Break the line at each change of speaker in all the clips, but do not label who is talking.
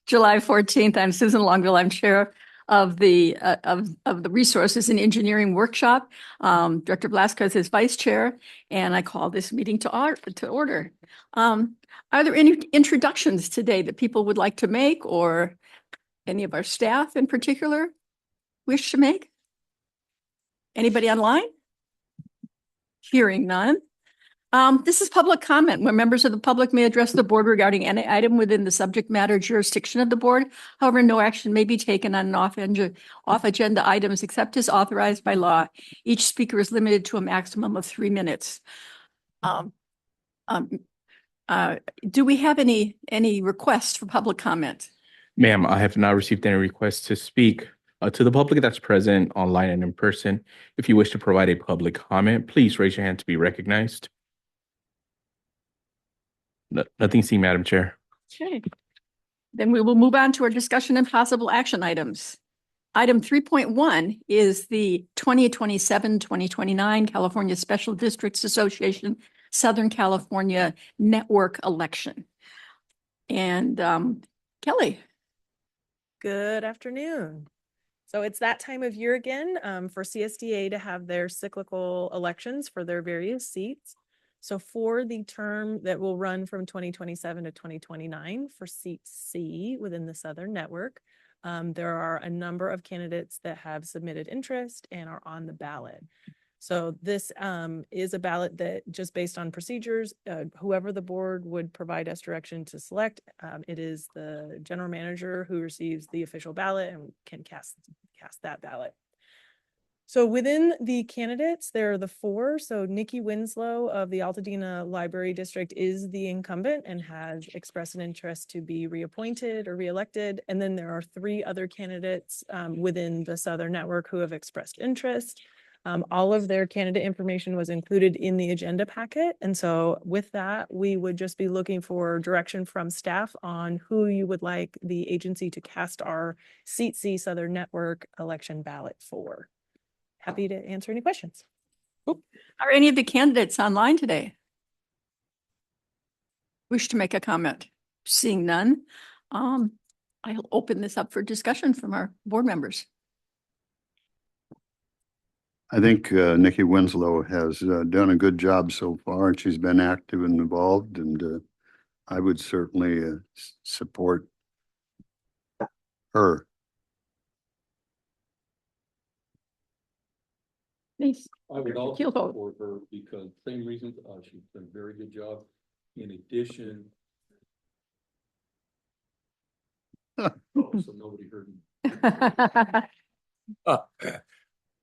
July 14th. I'm Susan Longville. I'm chair of the Resources and Engineering Workshop. Director Blasquez is vice chair, and I call this meeting to order. Are there any introductions today that people would like to make, or any of our staff in particular wish to make? Anybody online? Hearing none. This is public comment where members of the public may address the board regarding any item within the subject matter jurisdiction of the board. However, no action may be taken on off-agenda items except as authorized by law. Each speaker is limited to a maximum of 3 minutes. Do we have any requests for public comment?
Ma'am, I have not received any requests to speak to the public that's present online and in person. If you wish to provide a public comment, please raise your hand to be recognized. Nothing seen, Madam Chair.
Okay. Then we will move on to our discussion and possible action items. Item 3.1 is the 2027-2029 California Special Districts Association Southern California Network election. And Kelly.
Good afternoon. So it's that time of year again for CSDA to have their cyclical elections for their various seats. So for the term that will run from 2027 to 2029 for seat C within the Southern Network, there are a number of candidates that have submitted interest and are on the ballot. So this is a ballot that, just based on procedures, whoever the board would provide us direction to select, it is the general manager who receives the official ballot and can cast that ballot. So within the candidates, there are the 4. So Nikki Winslow of the Altadena Library District is the incumbent and has expressed an interest to be reappointed or reelected. And then there are 3 other candidates within the Southern Network who have expressed interest. All of their candidate information was included in the agenda packet. And so with that, we would just be looking for direction from staff on who you would like the agency to cast our Seat C Southern Network election ballot for. Happy to answer any questions.
Are any of the candidates online today? Wish to make a comment? Seeing none, I'll open this up for discussion from our board members.
I think Nikki Winslow has done a good job so far, and she's been active and involved, and I would certainly support her.
Nice.
I would also support her because same reasons. She's done a very good job. In addition, so nobody heard me.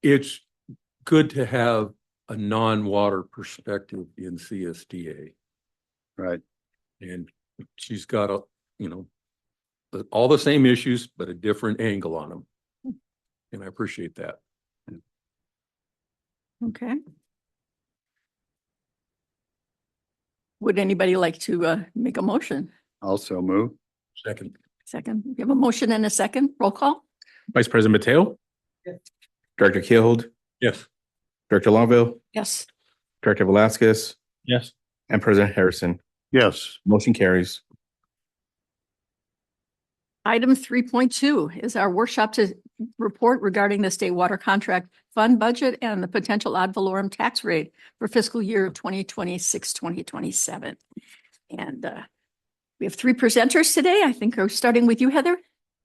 It's good to have a non-water perspective in CSDA.
Right.
And she's got all the same issues, but a different angle on them. And I appreciate that.
Okay. Would anybody like to make a motion?
Also move.
Second.
Second. We have a motion and a second. Roll call.
Vice President Mateo?
Yes.
Director Keelhold?
Yes.
Director Longville?
Yes.
Director Velasquez?
Yes.
And President Harrison?
Yes.
Motion carries.
Item 3.2 is our workshop to report regarding the state water contract fund budget and the potential ad valorem tax rate for fiscal year 2026-2027. And we have 3 presenters today. I think we're starting with you, Heather.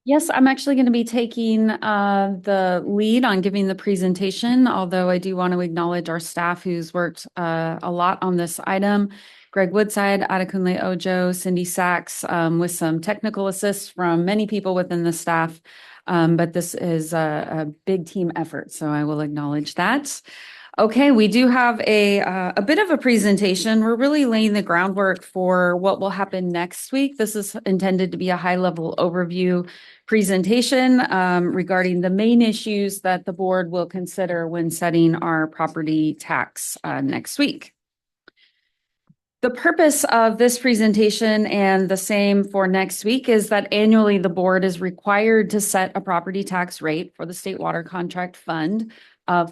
Yes, I'm actually going to be taking the lead on giving the presentation, although I do want to acknowledge our staff who's worked a lot on this item. Greg Woodside, Adekunle Ojo, Cindy Sachs, with some technical assists from many people within the staff. But this is a big team effort, so I will acknowledge that. Okay, we do have a bit of a presentation. We're really laying the groundwork for what will happen next week. This is intended to be a high-level overview presentation regarding the main issues that the board will consider when setting our property tax next week. The purpose of this presentation, and the same for next week, is that annually the board is required to set a property tax rate for the State Water Contract Fund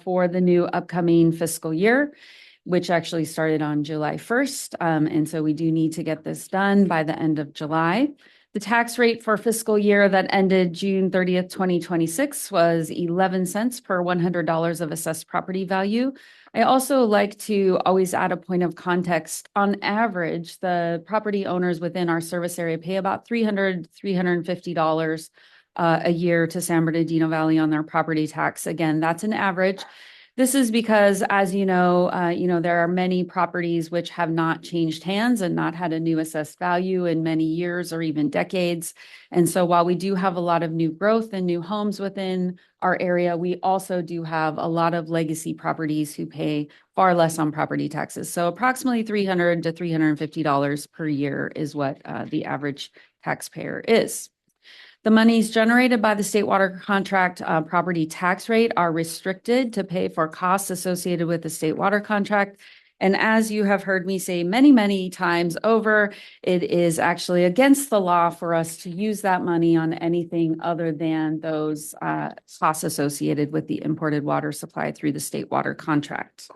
for the new upcoming fiscal year, which actually started on July 1st. And so we do need to get this done by the end of July. The tax rate for fiscal year that ended June 30th, 2026 was 11 cents per $100 of assessed property value. I also like to always add a point of context. On average, the property owners within our service area pay about $350 a year to San Bernardino Valley on their property tax. Again, that's an average. This is because, as you know, there are many properties which have not changed hands and not had a new assessed value in many years or even decades. And so while we do have a lot of new growth and new homes within our area, we also do have a lot of legacy properties who pay far less on property taxes. So approximately $300 to $350 per year is what the average taxpayer is. The monies generated by the state water contract property tax rate are restricted to pay for costs associated with the state water contract. And as you have heard me say many, many times over, it is actually against the law for us to use that money on anything other than those costs associated with the imported water supply through the state water contract.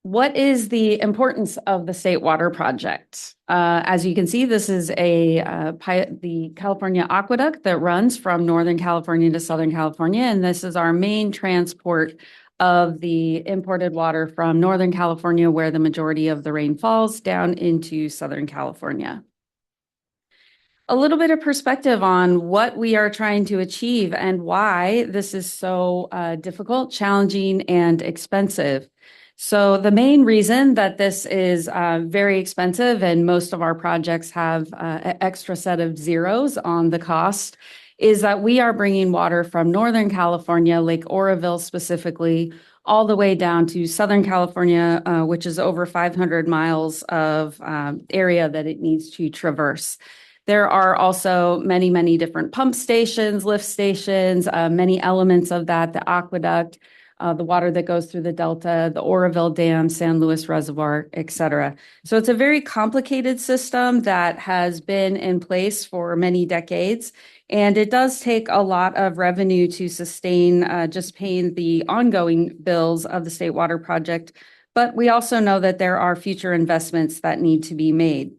What is the importance of the state water project? As you can see, this is the California aqueduct that runs from Northern California to Southern California, and this is our main transport of the imported water from Northern California, where the majority of the rain falls, down into Southern California. A little bit of perspective on what we are trying to achieve and why this is so difficult, challenging, and expensive. So the main reason that this is very expensive, and most of our projects have an extra set of zeros on the cost, is that we are bringing water from Northern California, Lake Oroville specifically, all the way down to Southern California, which is over 500 miles of area that it needs to traverse. There are also many, many different pump stations, lift stations, many elements of that, the aqueduct, the water that goes through the Delta, the Oroville Dam, San Luis Reservoir, et cetera. So it's a very complicated system that has been in place for many decades. And it does take a lot of revenue to sustain just paying the ongoing bills of the State Water Project. But we also know that there are future investments that need to be made.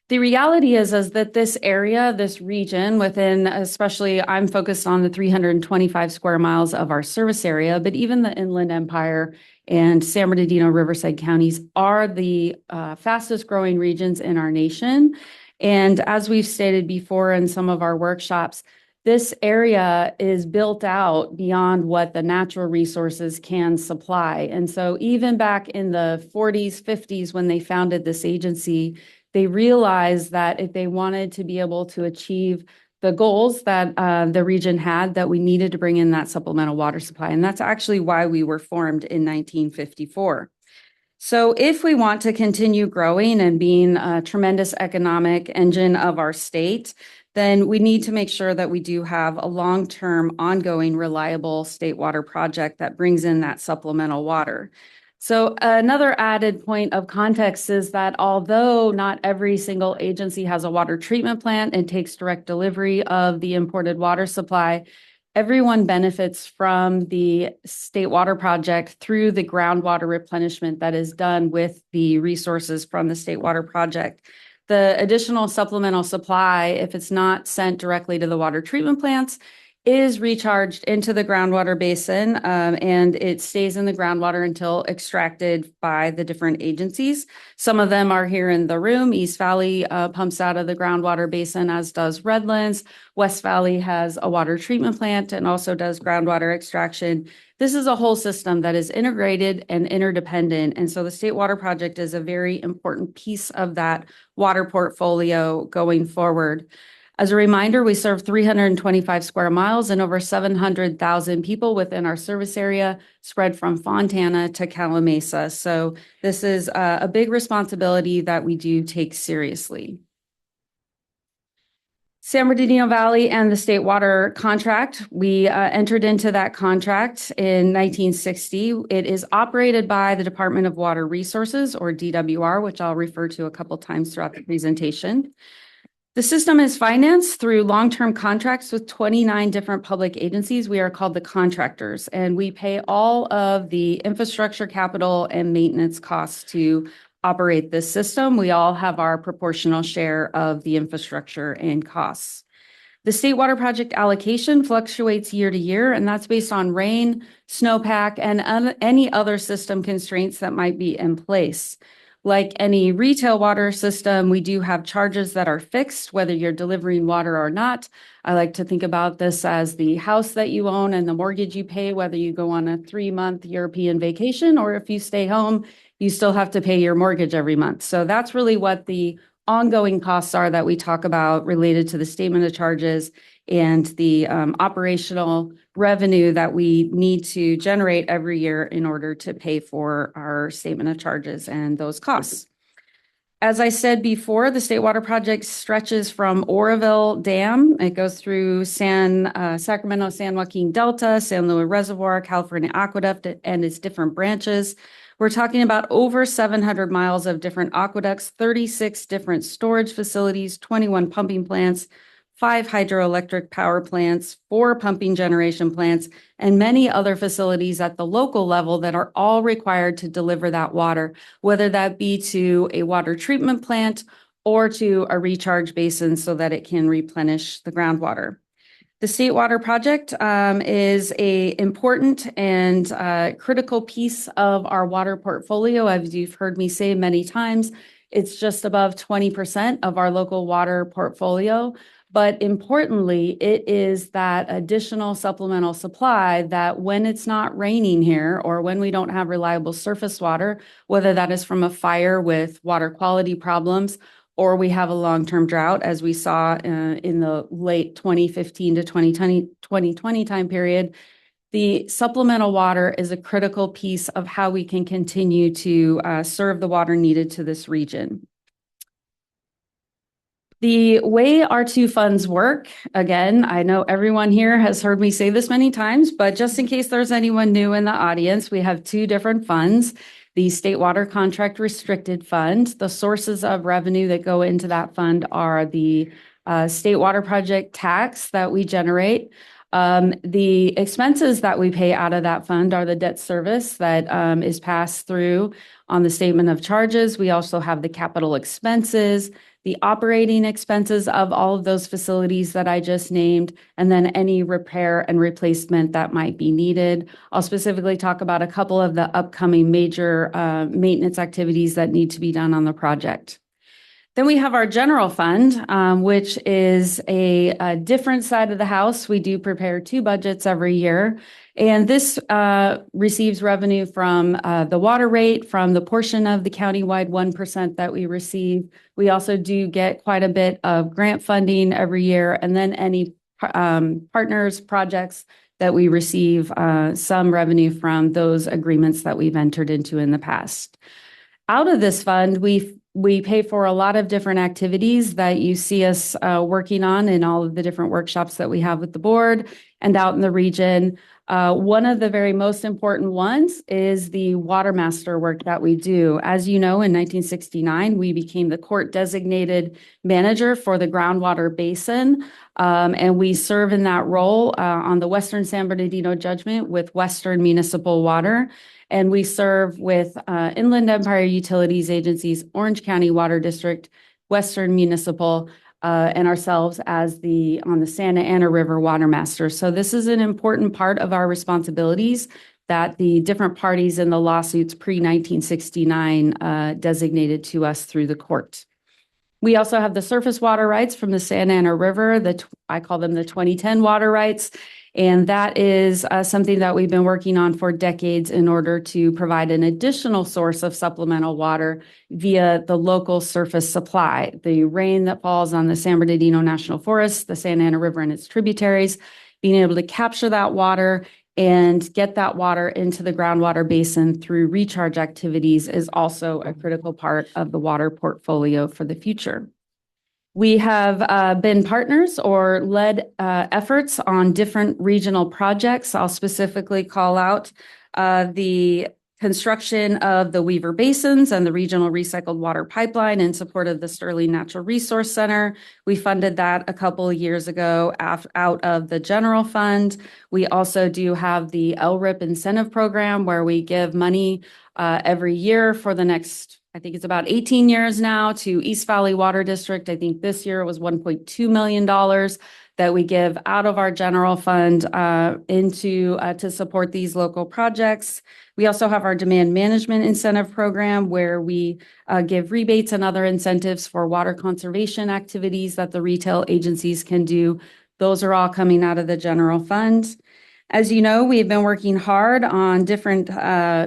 The reality is that this area, this region within, especially I'm focused on the 325 square miles of our service area, but even the Inland Empire and San Bernardino, Riverside counties are the fastest growing regions in our nation. And as we've stated before in some of our workshops, this area is built out beyond what the natural resources can supply. And so even back in the 40s, 50s, when they founded this agency, they realized that if they wanted to be able to achieve the goals that the region had, that we needed to bring in that supplemental water supply. And that's actually why we were formed in 1954. So if we want to continue growing and being a tremendous economic engine of our state, then we need to make sure that we do have a long-term, ongoing, reliable state water project that brings in that supplemental water. So another added point of context is that although not every single agency has a water treatment plant and takes direct delivery of the imported water supply, everyone benefits from the state water project through the groundwater replenishment that is done with the resources from the state water project. The additional supplemental supply, if it's not sent directly to the water treatment plants, is recharged into the groundwater basin, and it stays in the groundwater until extracted by the different agencies. Some of them are here in the room. East Valley pumps out of the groundwater basin, as does Redlands. West Valley has a water treatment plant and also does groundwater extraction. This is a whole system that is integrated and interdependent. And so the State Water Project is a very important piece of that water portfolio going forward. As a reminder, we serve 325 square miles and over 700,000 people within our service area, spread from Fontana to Calimesa. So this is a big responsibility that we do take seriously. San Bernardino Valley and the state water contract, we entered into that contract in 1960. It is operated by the Department of Water Resources, or DWR, which I'll refer to a couple times throughout the presentation. The system is financed through long-term contracts with 29 different public agencies. We are called the contractors, and we pay all of the infrastructure, capital, and maintenance costs to operate this system. We all have our proportional share of the infrastructure and costs. The State Water Project allocation fluctuates year to year, and that's based on rain, snowpack, and any other system constraints that might be in place. Like any retail water system, we do have charges that are fixed, whether you're delivering water or not. I like to think about this as the house that you own and the mortgage you pay, whether you go on a 3-month European vacation or if you stay home, you still have to pay your mortgage every month. So that's really what the ongoing costs are that we talk about related to the statement of charges and the operational revenue that we need to generate every year in order to pay for our statement of charges and those costs. As I said before, the State Water Project stretches from Oroville Dam. It goes through Sacramento, San Joaquin Delta, San Luis Reservoir, California Aqueduct, and its different branches. We're talking about over 700 miles of different aqueducts, 36 different storage facilities, 21 pumping plants, 5 hydroelectric power plants, 4 pumping generation plants, and many other facilities at the local level that are all required to deliver that water, whether that be to a water treatment plant or to a recharge basin so that it can replenish the groundwater. The State Water Project is an important and critical piece of our water portfolio. As you've heard me say many times, it's just above 20% of our local water portfolio. But importantly, it is that additional supplemental supply that when it's not raining here or when we don't have reliable surface water, whether that is from a fire with water quality problems or we have a long-term drought, as we saw in the late 2015 to 2020 time period, the supplemental water is a critical piece of how we can continue to serve the water needed to this region. The way our two funds work, again, I know everyone here has heard me say this many times, but just in case there's anyone new in the audience, we have 2 different funds. The State Water Contract Restricted Fund. The sources of revenue that go into that fund are the State Water Project tax that we generate. The expenses that we pay out of that fund are the debt service that is passed through on the statement of charges. We also have the capital expenses, the operating expenses of all of those facilities that I just named, and then any repair and replacement that might be needed. I'll specifically talk about a couple of the upcoming major maintenance activities that need to be done on the project. Then we have our general fund, which is a different side of the house. We do prepare 2 budgets every year. And this receives revenue from the water rate, from the portion of the countywide 1% that we receive. We also do get quite a bit of grant funding every year, and then any partners, projects that we receive some revenue from those agreements that we've entered into in the past. Out of this fund, we pay for a lot of different activities that you see us working on in all of the different workshops that we have with the board and out in the region. One of the very most important ones is the water master work that we do. As you know, in 1969, we became the court designated manager for the groundwater basin. And we serve in that role on the Western San Bernardino judgment with Western Municipal Water. And we serve with Inland Empire Utilities Agencies, Orange County Water District, Western Municipal, and ourselves as on the Santa Ana River Water Master. So this is an important part of our responsibilities that the different parties in the lawsuits pre-1969 designated to us through the court. We also have the surface water rights from the Santa Ana River, I call them the 2010 water rights. And that is something that we've been working on for decades in order to provide an additional source of supplemental water via the local surface supply. The rain that falls on the San Bernardino National Forest, the Santa Ana River and its tributaries, being able to capture that water and get that water into the groundwater basin through recharge activities is also a critical part of the water portfolio for the future. We have been partners or led efforts on different regional projects. I'll specifically call out the construction of the Weaver Basins and the Regional Recycled Water Pipeline in support of the Sterling Natural Resource Center. We funded that a couple of years ago out of the general fund. We also do have the LRIP incentive program where we give money every year for the next, I think it's about 18 years now, to East Valley Water District. I think this year it was $1.2 million that we give out of our general fund to support these local projects. We also have our demand management incentive program where we give rebates and other incentives for water conservation activities that the retail agencies can do. Those are all coming out of the general fund. As you know, we've been working hard on different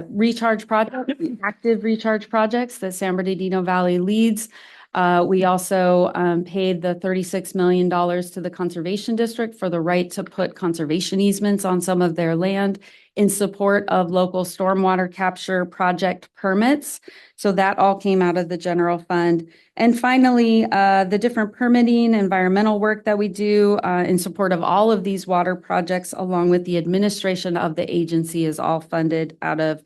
recharge projects, active recharge projects that San Bernardino Valley leads. We also paid the $36 million to the Conservation District for the right to put conservation easements on some of their land in support of local stormwater capture project permits. So that all came out of the general fund. And finally, the different permitting, environmental work that we do in support of all of these water projects, along with the administration of the agency, is all funded out of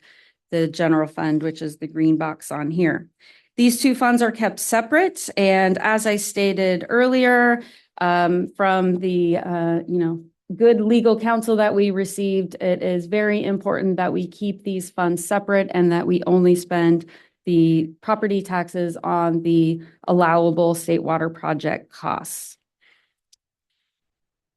the general fund, which is the green box on here. These two funds are kept separate. And as I stated earlier, from the, good legal counsel that we received, it is very important that we keep these funds separate and that we only spend the property taxes on the allowable state water project costs.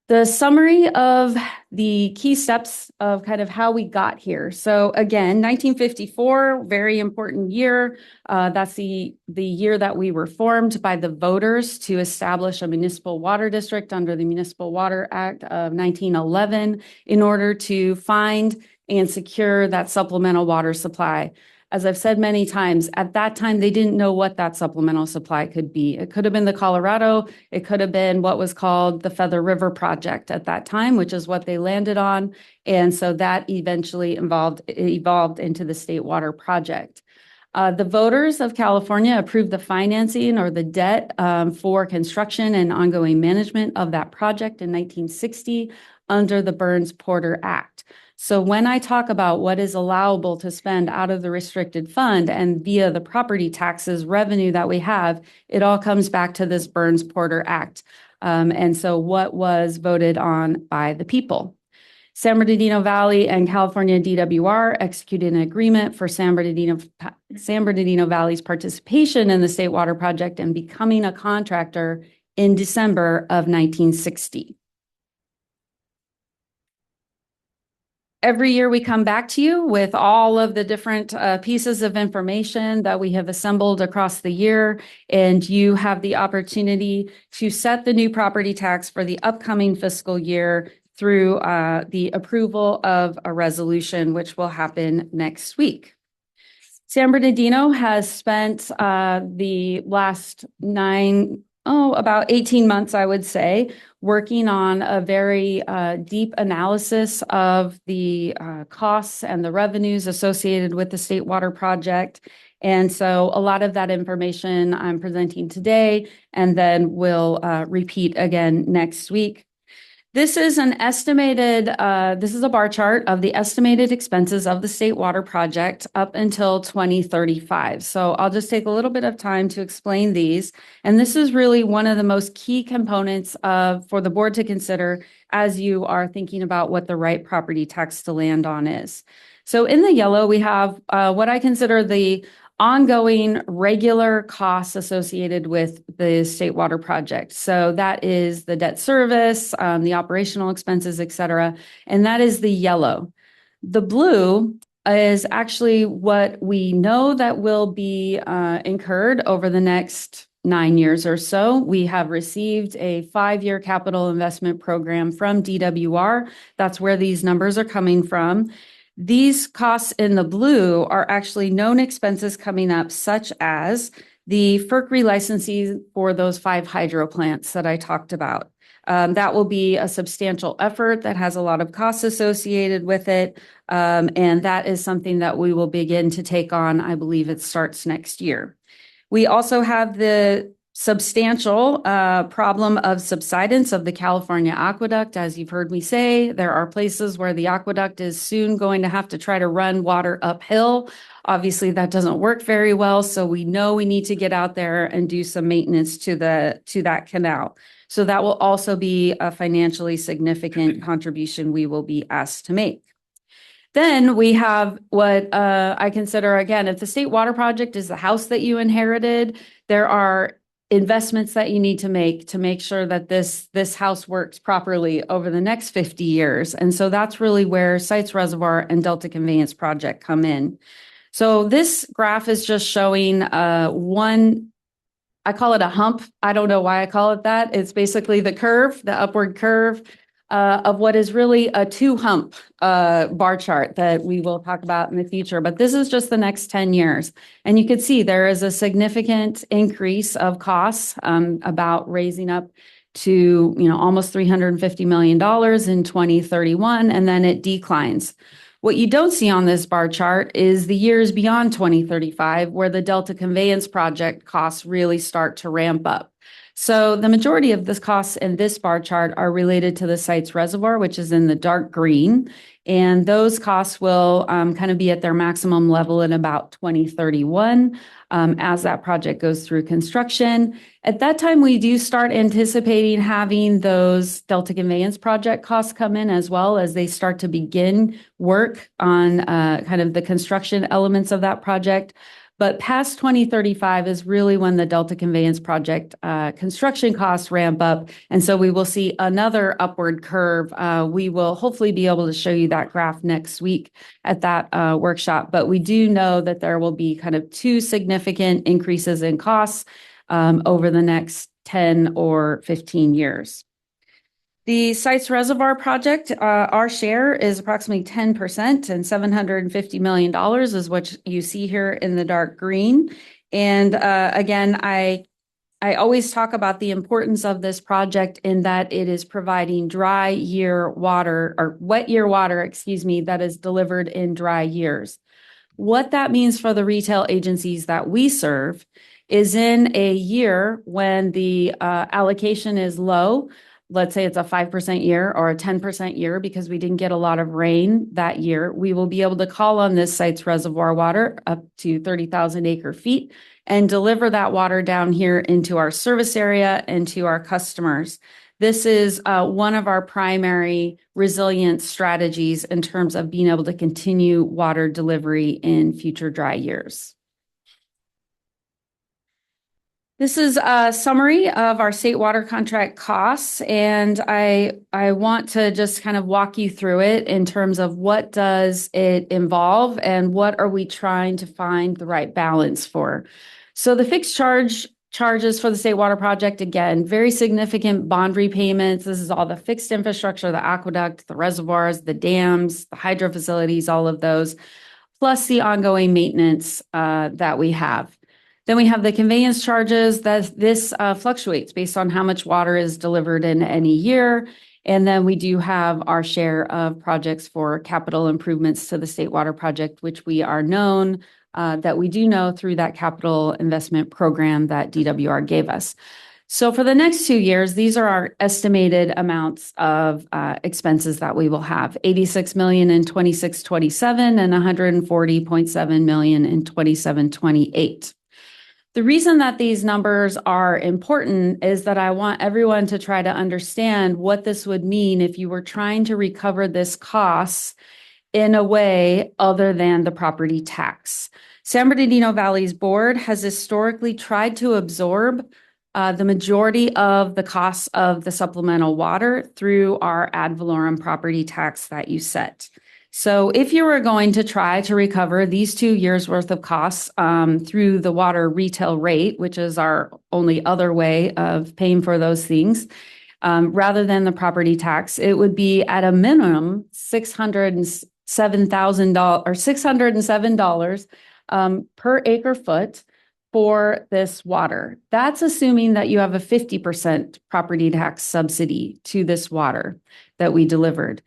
The summary of the key steps of kind of how we got here. So again, 1954, very important year. That's the year that we were formed by the voters to establish a municipal water district under the Municipal Water Act of 1911 in order to find and secure that supplemental water supply. As I've said many times, at that time, they didn't know what that supplemental supply could be. It could have been the Colorado. It could have been what was called the Feather River Project at that time, which is what they landed on. And so that eventually evolved into the State Water Project. The voters of California approved the financing or the debt for construction and ongoing management of that project in 1960 under the Burns-Porter Act. So when I talk about what is allowable to spend out of the restricted fund and via the property taxes revenue that we have, it all comes back to this Burns-Porter Act. And so what was voted on by the people? San Bernardino Valley and California DWR executed an agreement for San Bernardino Valley's participation in the State Water Project and becoming a contractor in December of 1960. Every year we come back to you with all of the different pieces of information that we have assembled across the year, and you have the opportunity to set the new property tax for the upcoming fiscal year through the approval of a resolution, which will happen next week. San Bernardino has spent the last about 18 months, I would say, working on a very deep analysis of the costs and the revenues associated with the State Water Project. And so a lot of that information I'm presenting today, and then we'll repeat again next week. This is an estimated, this is a bar chart of the estimated expenses of the State Water Project up until 2035. So I'll just take a little bit of time to explain these. And this is really one of the most key components for the board to consider as you are thinking about what the right property tax to land on is. So in the yellow, we have what I consider the ongoing regular costs associated with the State Water Project. So that is the debt service, the operational expenses, et cetera. And that is the yellow. The blue is actually what we know that will be incurred over the next 9 years or so. We have received a 5-year capital investment program from DWR. That's where these numbers are coming from. These costs in the blue are actually known expenses coming up, such as the FERC relicensing for those 5 hydro plants that I talked about. That will be a substantial effort that has a lot of costs associated with it. And that is something that we will begin to take on. I believe it starts next year. We also have the substantial problem of subsidence of the California aqueduct. As you've heard me say, there are places where the aqueduct is soon going to have to try to run water uphill. Obviously, that doesn't work very well, so we know we need to get out there and do some maintenance to that canal. So that will also be a financially significant contribution we will be asked to make. Then we have what I consider, again, if the state water project is the house that you inherited, there are investments that you need to make sure that this house works properly over the next 50 years. And so that's really where Sites Reservoir and Delta Conveyance Project come in. So this graph is just showing one, I call it a hump. I don't know why I call it that. It's basically the curve, the upward curve of what is really a two hump bar chart that we will talk about in the future. But this is just the next 10 years. And you can see there is a significant increase of costs about raising up to, almost $350 million in 2031, and then it declines. What you don't see on this bar chart is the years beyond 2035, where the Delta Conveyance Project costs really start to ramp up. So the majority of this costs in this bar chart are related to the Sites Reservoir, which is in the dark green. And those costs will kind of be at their maximum level in about 2031 as that project goes through construction. At that time, we do start anticipating having those Delta Conveyance Project costs come in as well as they start to begin work on kind of the construction elements of that project. But past 2035 is really when the Delta Conveyance Project construction costs ramp up. And so we will see another upward curve. We will hopefully be able to show you that graph next week at that workshop. But we do know that there will be kind of two significant increases in costs over the next 10 or 15 years. The Sites Reservoir project, our share is approximately 10%, and $750 million is what you see here in the dark green. And again, I always talk about the importance of this project in that it is providing dry year water or wet year water, that is delivered in dry years. What that means for the retail agencies that we serve is in a year when the allocation is low. Let's say it's a 5% year or a 10% year because we didn't get a lot of rain that year, we will be able to call on this Sites Reservoir water up to 30,000 acre feet and deliver that water down here into our service area and to our customers. This is one of our primary resilience strategies in terms of being able to continue water delivery in future dry years. This is a summary of our state water contract costs, and I want to just kind of walk you through it in terms of what does it involve and what are we trying to find the right balance for. So the fixed charges for the state water project, again, very significant bond repayments. This is all the fixed infrastructure, the aqueduct, the reservoirs, the dams, the hydro facilities, all of those, plus the ongoing maintenance that we have. Then we have the conveyance charges that this fluctuates based on how much water is delivered in any year. And then we do have our share of projects for capital improvements to the state water project, which we are known that we do know through that capital investment program that DWR gave us. So for the next 2 years, these are our estimated amounts of expenses that we will have: $86 million in 26-27 and $140.7 million in 27-28. The reason that these numbers are important is that I want everyone to try to understand what this would mean if you were trying to recover this cost in a way other than the property tax. San Bernardino Valley's board has historically tried to absorb the majority of the costs of the supplemental water through our ad valorem property tax that you set. So if you were going to try to recover these 2 years worth of costs through the water retail rate, which is our only other way of paying for those things, rather than the property tax, it would be at a minimum $607,000 or $607 per acre foot for this water. That's assuming that you have a 50% property tax subsidy to this water that we delivered.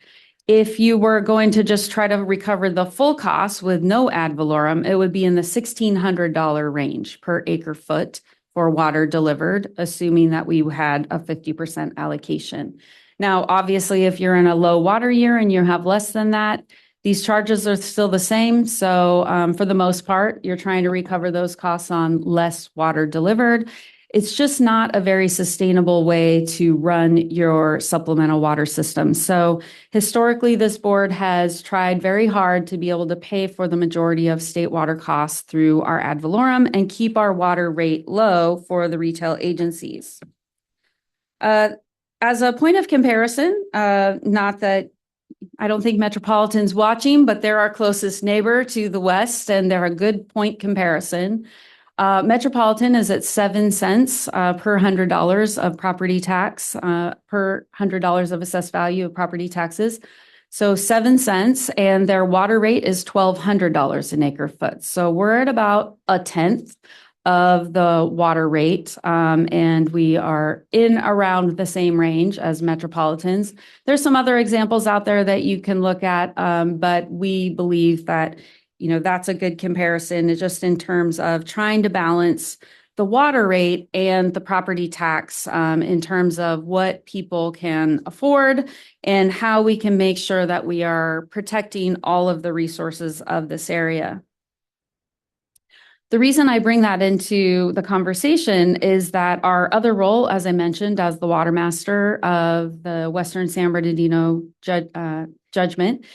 If you were going to just try to recover the full cost with no ad valorem, it would be in the $1,600 range per acre foot for water delivered, assuming that we had a 50% allocation. Now, obviously, if you're in a low water year and you have less than that, these charges are still the same. So for the most part, you're trying to recover those costs on less water delivered. It's just not a very sustainable way to run your supplemental water system. So historically, this board has tried very hard to be able to pay for the majority of state water costs through our ad valorem and keep our water rate low for the retail agencies. As a point of comparison, not that I don't think Metropolitan's watching, but they're our closest neighbor to the west, and they're a good point comparison. Metropolitan is at 7 cents per $100 of property tax, per $100 of assessed value of property taxes. So 7 cents, and their water rate is $1,200 an acre foot. So we're at about a tenth of the water rate, and we are in around the same range as Metropolitan's. There's some other examples out there that you can look at, but we believe that that's a good comparison just in terms of trying to balance the water rate and the property tax in terms of what people can afford and how we can make sure that we are protecting all of the resources of this area. The reason I bring that into the conversation is that our other role, as I mentioned, as the water master of the Western San Bernardino judgment,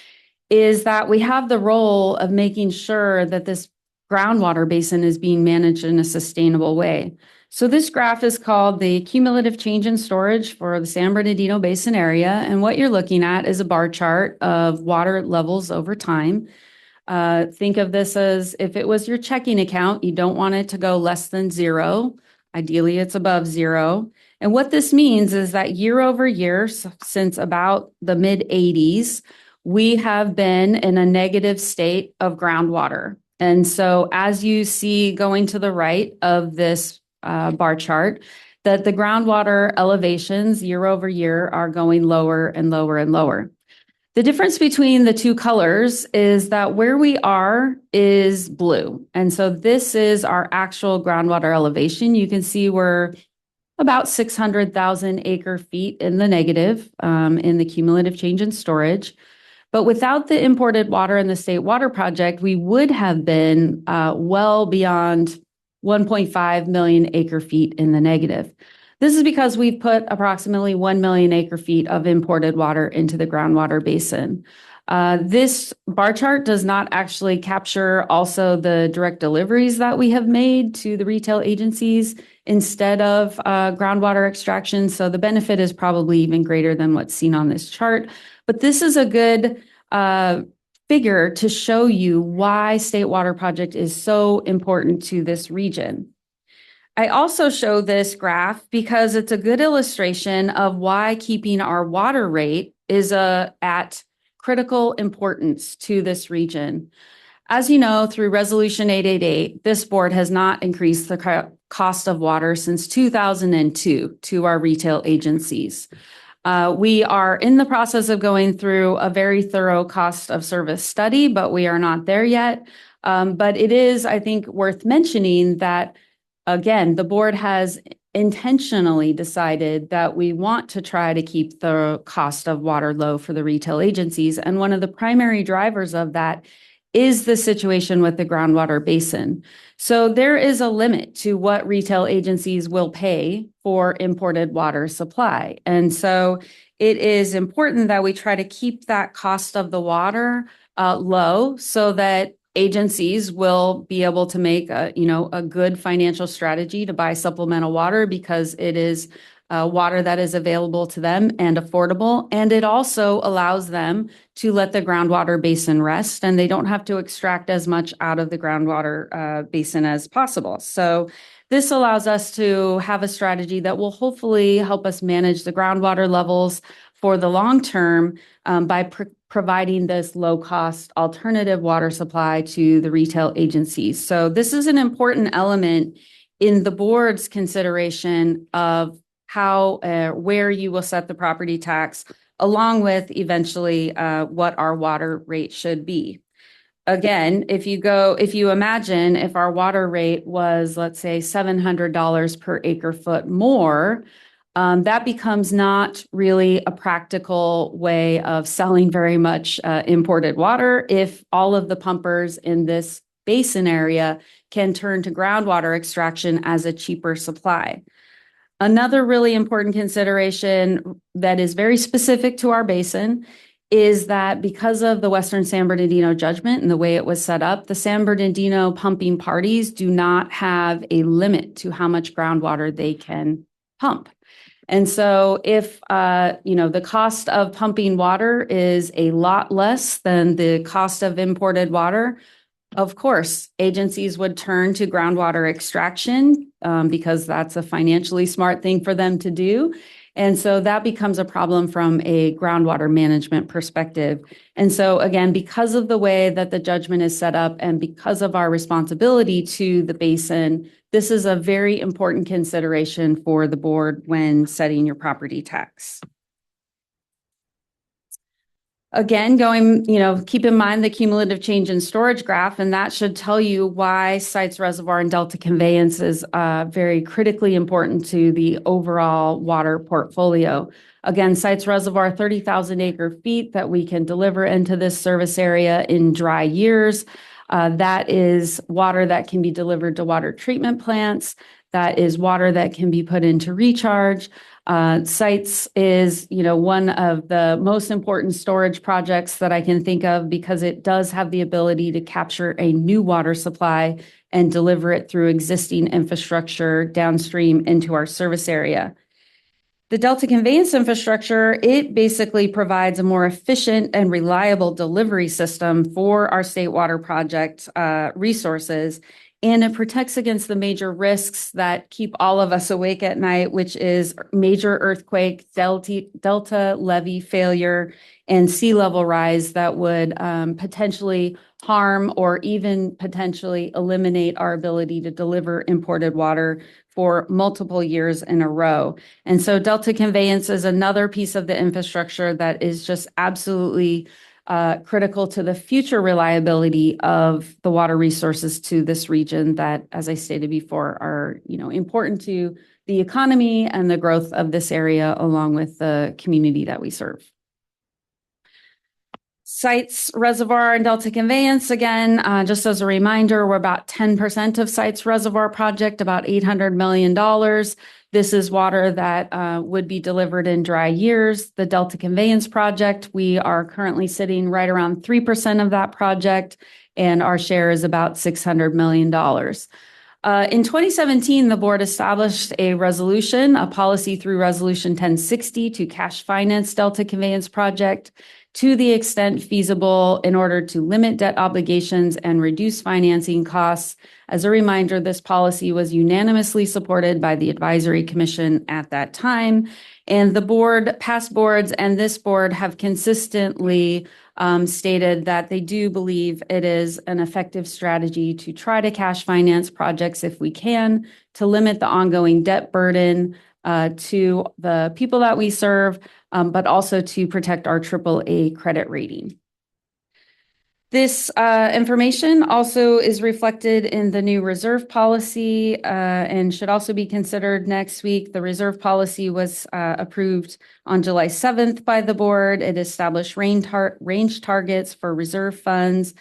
is that we have the role of making sure that this groundwater basin is being managed in a sustainable way. So this graph is called the cumulative change in storage for the San Bernardino Basin area. And what you're looking at is a bar chart of water levels over time. Think of this as if it was your checking account, you don't want it to go less than zero. Ideally, it's above zero. And what this means is that year over year, since about the mid 80s, we have been in a negative state of groundwater. And so as you see going to the right of this bar chart, that the groundwater elevations year over year are going lower and lower and lower. The difference between the two colors is that where we are is blue. And so this is our actual groundwater elevation. You can see we're about 600,000 acre feet in the negative in the cumulative change in storage. But without the imported water in the State Water Project, we would have been well beyond 1.5 million acre feet in the negative. This is because we've put approximately 1 million acre feet of imported water into the groundwater basin. This bar chart does not actually capture also the direct deliveries that we have made to the retail agencies instead of groundwater extraction. So the benefit is probably even greater than what's seen on this chart. But this is a good figure to show you why State Water Project is so important to this region. I also show this graph because it's a good illustration of why keeping our water rate is at critical importance to this region. As you know, through Resolution 888, this board has not increased the cost of water since 2002 to our retail agencies. We are in the process of going through a very thorough cost of service study, but we are not there yet. But it is, I think, worth mentioning that, again, the board has intentionally decided that we want to try to keep the cost of water low for the retail agencies. And one of the primary drivers of that is the situation with the groundwater basin. So there is a limit to what retail agencies will pay for imported water supply. And so it is important that we try to keep that cost of the water low so that agencies will be able to make a good financial strategy to buy supplemental water because it is water that is available to them and affordable. And it also allows them to let the groundwater basin rest, and they don't have to extract as much out of the groundwater basin as possible. So this allows us to have a strategy that will hopefully help us manage the groundwater levels for the long term by providing this low-cost alternative water supply to the retail agencies. So this is an important element in the board's consideration of how, where you will set the property tax, along with eventually what our water rate should be. again, if you imagine if our water rate was, let's say, $700 per acre foot more, that becomes not really a practical way of selling very much imported water if all of the pumpers in this basin area can turn to groundwater extraction as a cheaper supply. Another really important consideration that is very specific to our basin is that because of the Western San Bernardino judgment and the way it was set up, the San Bernardino pumping parties do not have a limit to how much groundwater they can pump. And so if, the cost of pumping water is a lot less than the cost of imported water, of course, agencies would turn to groundwater extraction because that's a financially smart thing for them to do. And so that becomes a problem from a groundwater management perspective. And so again, because of the way that the judgment is set up and because of our responsibility to the basin, this is a very important consideration for the board when setting your property tax. Again, keep in mind the cumulative change in storage graph, and that should tell you why Sites Reservoir and Delta Conveyance is very critically important to the overall water portfolio. Again, Sites Reservoir, 30,000 acre feet that we can deliver into this service area in dry years. That is water that can be delivered to water treatment plants. That is water that can be put into recharge. Sites is, one of the most important storage projects that I can think of because it does have the ability to capture a new water supply and deliver it through existing infrastructure downstream into our service area. The Delta Conveyance infrastructure, it basically provides a more efficient and reliable delivery system for our state water project resources. And it protects against the major risks that keep all of us awake at night, which is major earthquake, delta levee failure, and sea level rise that would potentially harm or even potentially eliminate our ability to deliver imported water for multiple years in a row. And so Delta Conveyance is another piece of the infrastructure that is just absolutely critical to the future reliability of the water resources to this region that, as I stated before, are important to the economy and the growth of this area along with the community that we serve. Sites Reservoir and Delta Conveyance, again, just as a reminder, we're about 10% of Sites Reservoir project, about $800 million. This is water that would be delivered in dry years. The Delta Conveyance project, we are currently sitting right around 3% of that project, and our share is about $600 million. In 2017, the board established a resolution, a policy through Resolution 1060 to cash finance Delta Conveyance project to the extent feasible in order to limit debt obligations and reduce financing costs. As a reminder, this policy was unanimously supported by the Advisory Commission at that time. And the board, past boards, and this board have consistently stated that they do believe it is an effective strategy to try to cash finance projects if we can, to limit the ongoing debt burden to the people that we serve, but also to protect our AAA credit rating. This information also is reflected in the new reserve policy and should also be considered next week. The reserve policy was approved on July 7th by the board. It established range targets for reserve funds.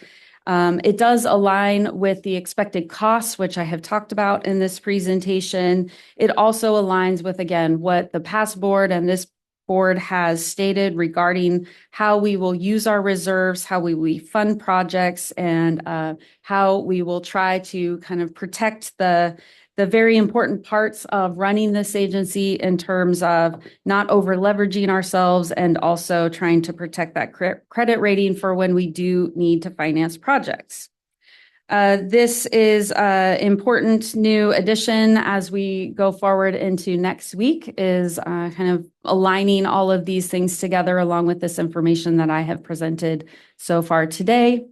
It does align with the expected costs, which I have talked about in this presentation. It also aligns with, again, what the past board and this board has stated regarding how we will use our reserves, how we fund projects, and how we will try to kind of protect the very important parts of running this agency in terms of not over leveraging ourselves and also trying to protect that credit rating for when we do need to finance projects. This is an important new addition as we go forward into next week, is kind of aligning all of these things together along with this information that I have presented so far today.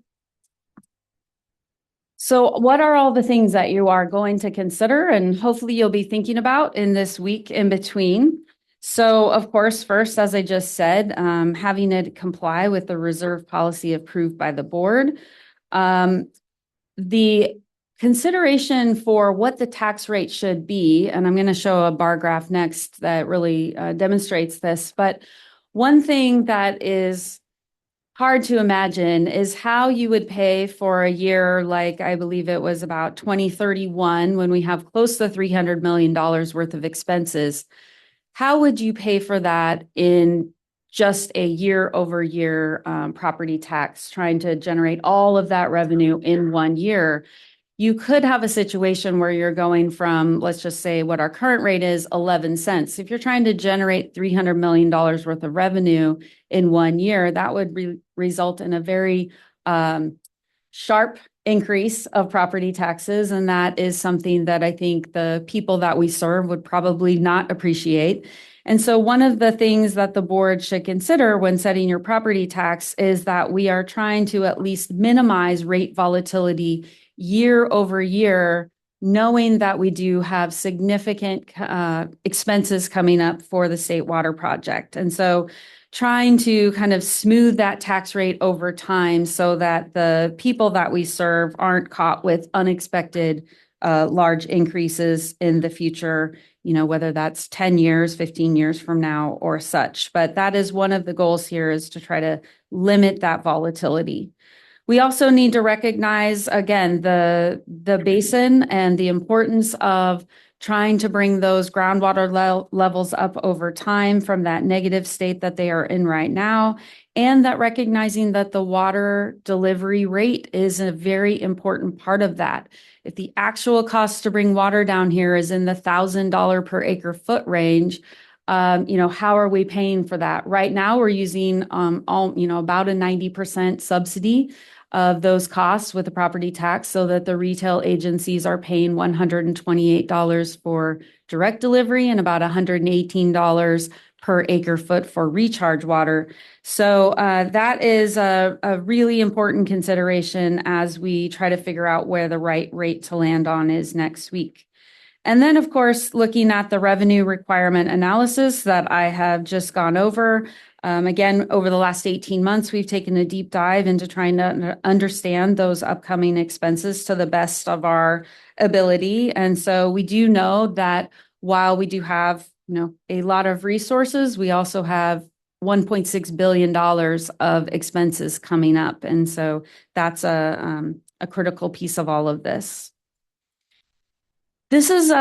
So what are all the things that you are going to consider and hopefully you'll be thinking about in this week in between? So of course, first, as I just said, having it comply with the reserve policy approved by the board. The consideration for what the tax rate should be, and I'm going to show a bar graph next that really demonstrates this, but one thing that is hard to imagine is how you would pay for a year like I believe it was about 2031 when we have close to $300 million worth of expenses. How would you pay for that in just a year over year property tax, trying to generate all of that revenue in 1 year? You could have a situation where you're going from, let's just say what our current rate is, 11 cents. If you're trying to generate $300 million worth of revenue in 1 year, that would result in a very sharp increase of property taxes. And that is something that I think the people that we serve would probably not appreciate. And so one of the things that the board should consider when setting your property tax is that we are trying to at least minimize rate volatility year over year, knowing that we do have significant expenses coming up for the State Water Project. And so trying to kind of smooth that tax rate over time so that the people that we serve aren't caught with unexpected large increases in the future, whether that's 10 years, 15 years from now or such. But that is one of the goals here, is to try to limit that volatility. We also need to recognize, again, the basin and the importance of trying to bring those groundwater levels up over time from that negative state that they are in right now, and that recognizing that the water delivery rate is a very important part of that. If the actual cost to bring water down here is in the $1,000 per acre foot range, how are we paying for that? Right now, we're using about a 90% subsidy of those costs with the property tax, so that the retail agencies are paying $128 for direct delivery and about $118 per acre foot for recharge water. So that is a really important consideration as we try to figure out where the right rate to land on is next week. And then, of course, looking at the revenue requirement analysis that I have just gone over. Again, over the last 18 months, we've taken a deep dive into trying to understand those upcoming expenses to the best of our ability. And so we do know that while we do have, a lot of resources, we also have $1.6 billion of expenses coming up. And so that's a critical piece of all of this. This is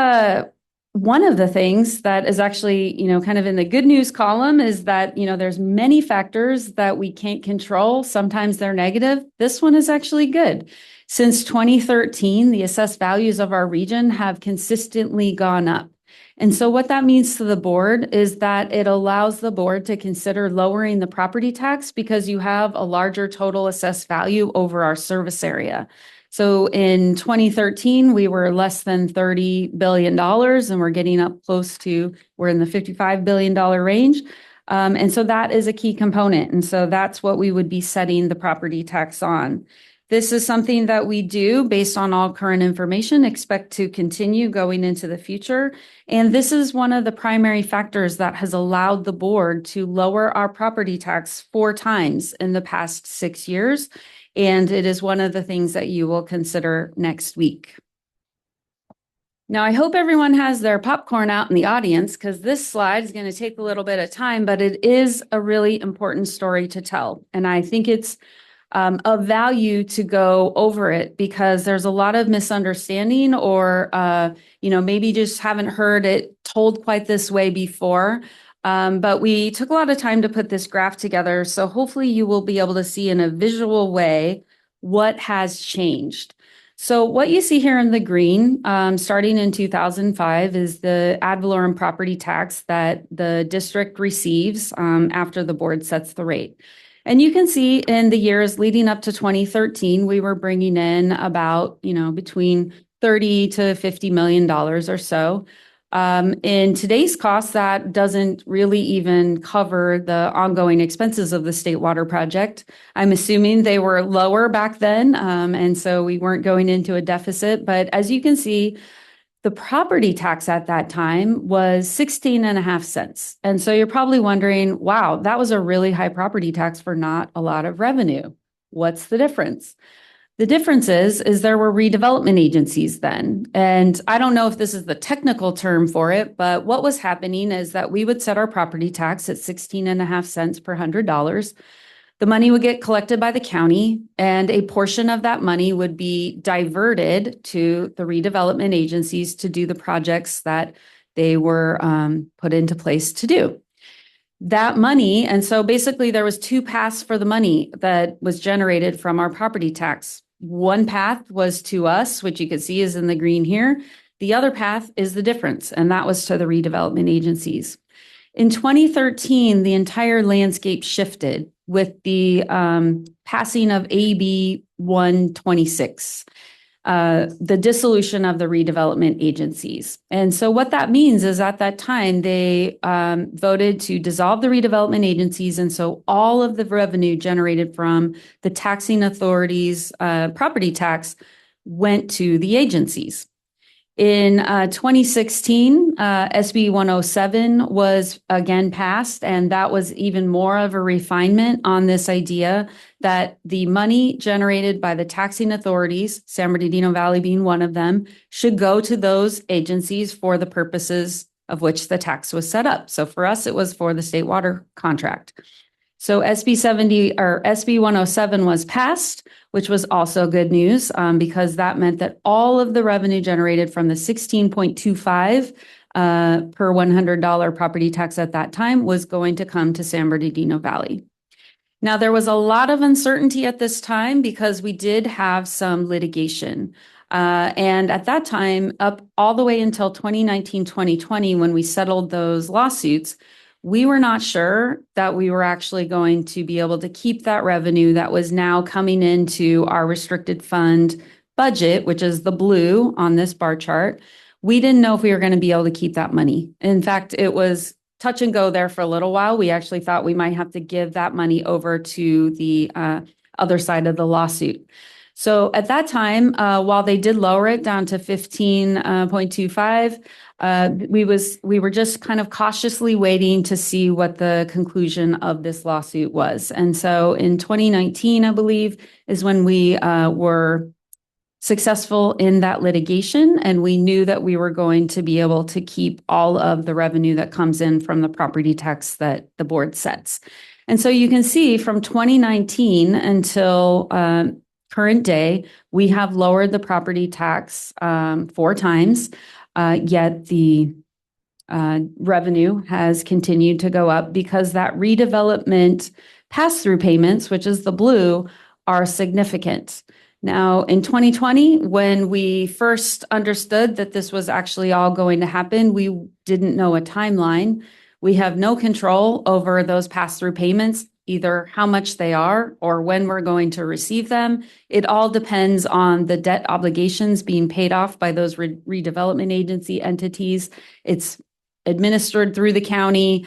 one of the things that is actually, kind of in the good news column, is that, there's many factors that we can't control. Sometimes they're negative. This one is actually good. Since 2013, the assessed values of our region have consistently gone up. And so what that means to the board is that it allows the board to consider lowering the property tax because you have a larger total assessed value over our service area. So in 2013, we were less than $30 billion, and we're getting up close to, we're in the $55 billion range. And so that is a key component. And so that's what we would be setting the property tax on. This is something that we do based on all current information, expect to continue going into the future. And this is one of the primary factors that has allowed the board to lower our property tax 4 times in the past 6 years. And it is one of the things that you will consider next week. Now, I hope everyone has their popcorn out in the audience, because this slide is going to take a little bit of time, but it is a really important story to tell. And I think it's of value to go over it, because there's a lot of misunderstanding, or, maybe just haven't heard it told quite this way before. But we took a lot of time to put this graph together. So hopefully you will be able to see in a visual way what has changed. So what you see here in the green, starting in 2005, is the ad valorem property tax that the district receives after the board sets the rate. And you can see in the years leading up to 2013, we were bringing in about, between $30 to $50 million or so. In today's costs, that doesn't really even cover the ongoing expenses of the State Water Project. I'm assuming they were lower back then, and so we weren't going into a deficit. But as you can see, the property tax at that time was 16.5 cents. And so you're probably wondering, wow, that was a really high property tax for not a lot of revenue. What's the difference? The difference is there were redevelopment agencies then. And I don't know if this is the technical term for it, but what was happening is that we would set our property tax at 16.5 cents per $100. The money would get collected by the county, and a portion of that money would be diverted to the redevelopment agencies to do the projects that they were put into place to do. That money, and so basically there was two paths for the money that was generated from our property tax. One path was to us, which you can see is in the green here. The other path is the difference, and that was to the redevelopment agencies. In 2013, the entire landscape shifted with the passing of AB 126, the dissolution of the redevelopment agencies. And so what that means is at that time, they voted to dissolve the redevelopment agencies. And so all of the revenue generated from the taxing authorities' property tax went to the agencies. In 2016, SB 107 was again passed, and that was even more of a refinement on this idea that the money generated by the taxing authorities, San Bernardino Valley being one of them, should go to those agencies for the purposes of which the tax was set up. So for us, it was for the state water contract. So SB 107 was passed, which was also good news because that meant that all of the revenue generated from the 16.25 per $100 property tax at that time was going to come to San Bernardino Valley. Now, there was a lot of uncertainty at this time because we did have some litigation. And at that time, up all the way until 2019, 2020, when we settled those lawsuits, we were not sure that we were actually going to be able to keep that revenue that was now coming into our restricted fund budget, which is the blue on this bar chart. We didn't know if we were going to be able to keep that money. In fact, it was touch and go there for a little while. We actually thought we might have to give that money over to the other side of the lawsuit. So at that time, while they did lower it down to 15.25, we were just kind of cautiously waiting to see what the conclusion of this lawsuit was. And so in 2019, I believe, is when we were successful in that litigation, and we knew that we were going to be able to keep all of the revenue that comes in from the property tax that the board sets. And so you can see from 2019 until current day, we have lowered the property tax 4 times. Yet the revenue has continued to go up because that redevelopment pass-through payments, which is the blue, are significant. Now, in 2020, when we first understood that this was actually all going to happen, we didn't know a timeline. We have no control over those pass-through payments, either how much they are or when we're going to receive them. It all depends on the debt obligations being paid off by those redevelopment agency entities. It's administered through the county.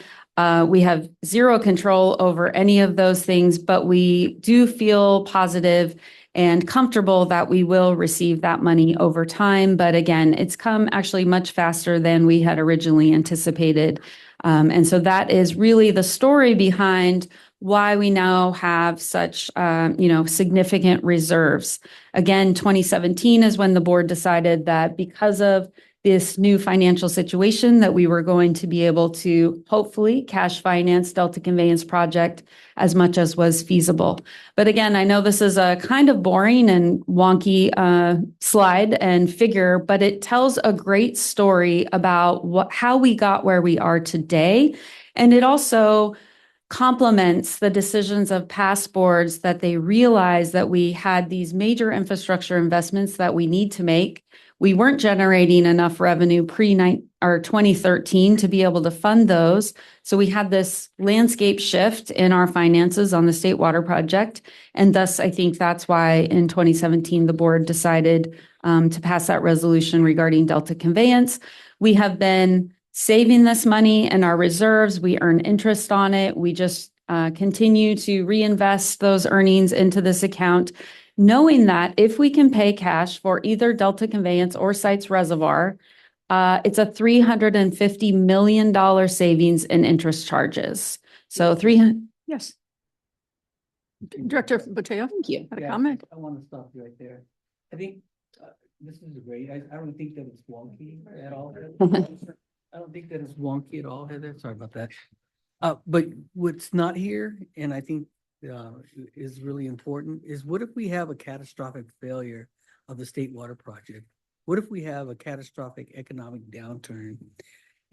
We have zero control over any of those things, but we do feel positive and comfortable that we will receive that money over time. But again, it's come actually much faster than we had originally anticipated. And so that is really the story behind why we now have such, significant reserves. Again, 2017 is when the board decided that because of this new financial situation that we were going to be able to hopefully cash finance Delta Conveyance project as much as was feasible. But again, I know this is a kind of boring and wonky slide and figure, but it tells a great story about how we got where we are today. And it also complements the decisions of past boards that they realized that we had these major infrastructure investments that we need to make. We weren't generating enough revenue pre-2013 to be able to fund those. So we had this landscape shift in our finances on the State Water Project. And thus, I think that's why in 2017, the board decided to pass that resolution regarding Delta Conveyance. We have been saving this money in our reserves. We earn interest on it. We just continue to reinvest those earnings into this account, knowing that if we can pay cash for either Delta Conveyance or Sites Reservoir, it's a $350 million savings in interest charges. So
Yes. Director Botello,
Thank you.
had a
Yeah,
comment?
I want to stop you right there. I think this is great. I don't think that it's wonky at all. I don't think that it's wonky at all, Heather. Sorry about that. But what's not here, and I think is really important, is what if we have a catastrophic failure of the state water project? What if we have a catastrophic economic downturn,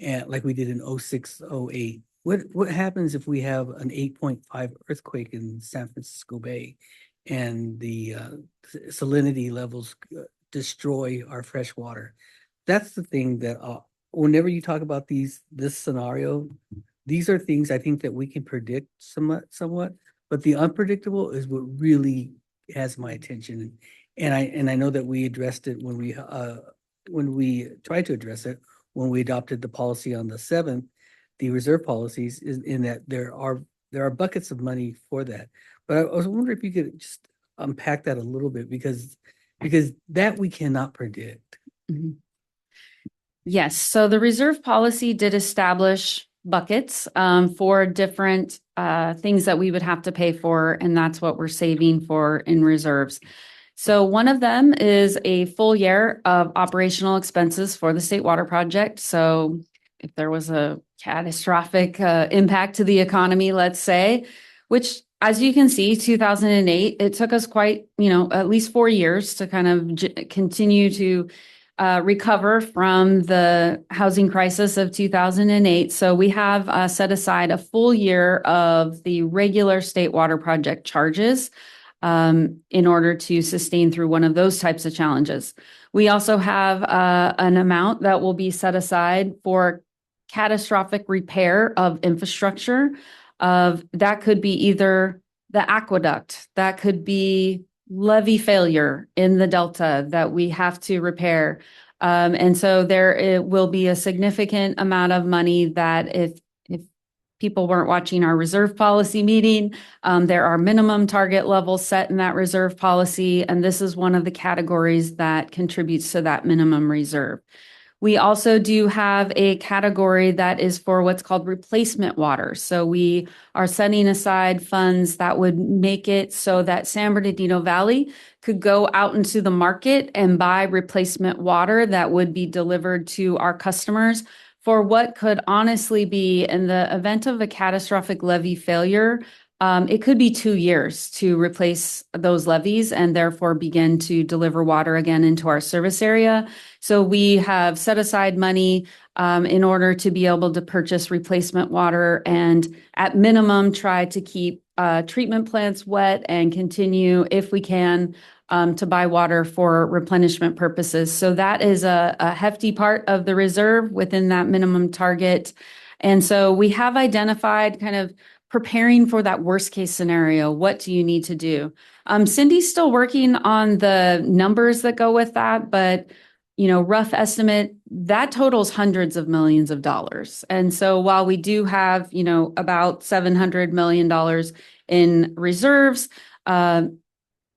and like we did in 06, 08? What happens if we have an 8.5 earthquake in San Francisco Bay and the salinity levels destroy our fresh water? That's the thing that whenever you talk about this scenario, these are things I think that we can predict somewhat, but the unpredictable is what really has my attention. And I know that we addressed it when we tried to address it when we adopted the policy on the 7th. The reserve policies is in that there are buckets of money for that. But I was wondering if you could just unpack that a little bit because that we cannot predict.
Mhm. Yes, so the reserve policy did establish buckets for different things that we would have to pay for, and that's what we're saving for in reserves. So one of them is a full year of operational expenses for the State Water Project. So if there was a catastrophic impact to the economy, let's say, which as you can see, 2008, it took us quite, at least 4 years to kind of continue to recover from the housing crisis of 2008. So we have set aside a full year of the regular State Water Project charges in order to sustain through one of those types of challenges. We also have an amount that will be set aside for catastrophic repair of infrastructure. That could be either the aqueduct, that could be levee failure in the Delta that we have to repair. And so it will be a significant amount of money that if people weren't watching our reserve policy meeting, there are minimum target levels set in that reserve policy. And this is one of the categories that contributes to that minimum reserve. We also do have a category that is for what's called replacement water. So we are setting aside funds that would make it so that San Bernardino Valley could go out into the market and buy replacement water that would be delivered to our customers for what could honestly be, in the event of a catastrophic levee failure, it could be 2 years to replace those levees and therefore begin to deliver water again into our service area. So we have set aside money in order to be able to purchase replacement water and at minimum try to keep treatment plants wet and continue, if we can, to buy water for replenishment purposes. So that is a hefty part of the reserve within that minimum target. And so we have identified kind of preparing for that worst case scenario. What do you need to do? Cindy's still working on the numbers that go with that, but rough estimate, that totals hundreds of millions of dollars. And so while we do have, about $700 million in reserves,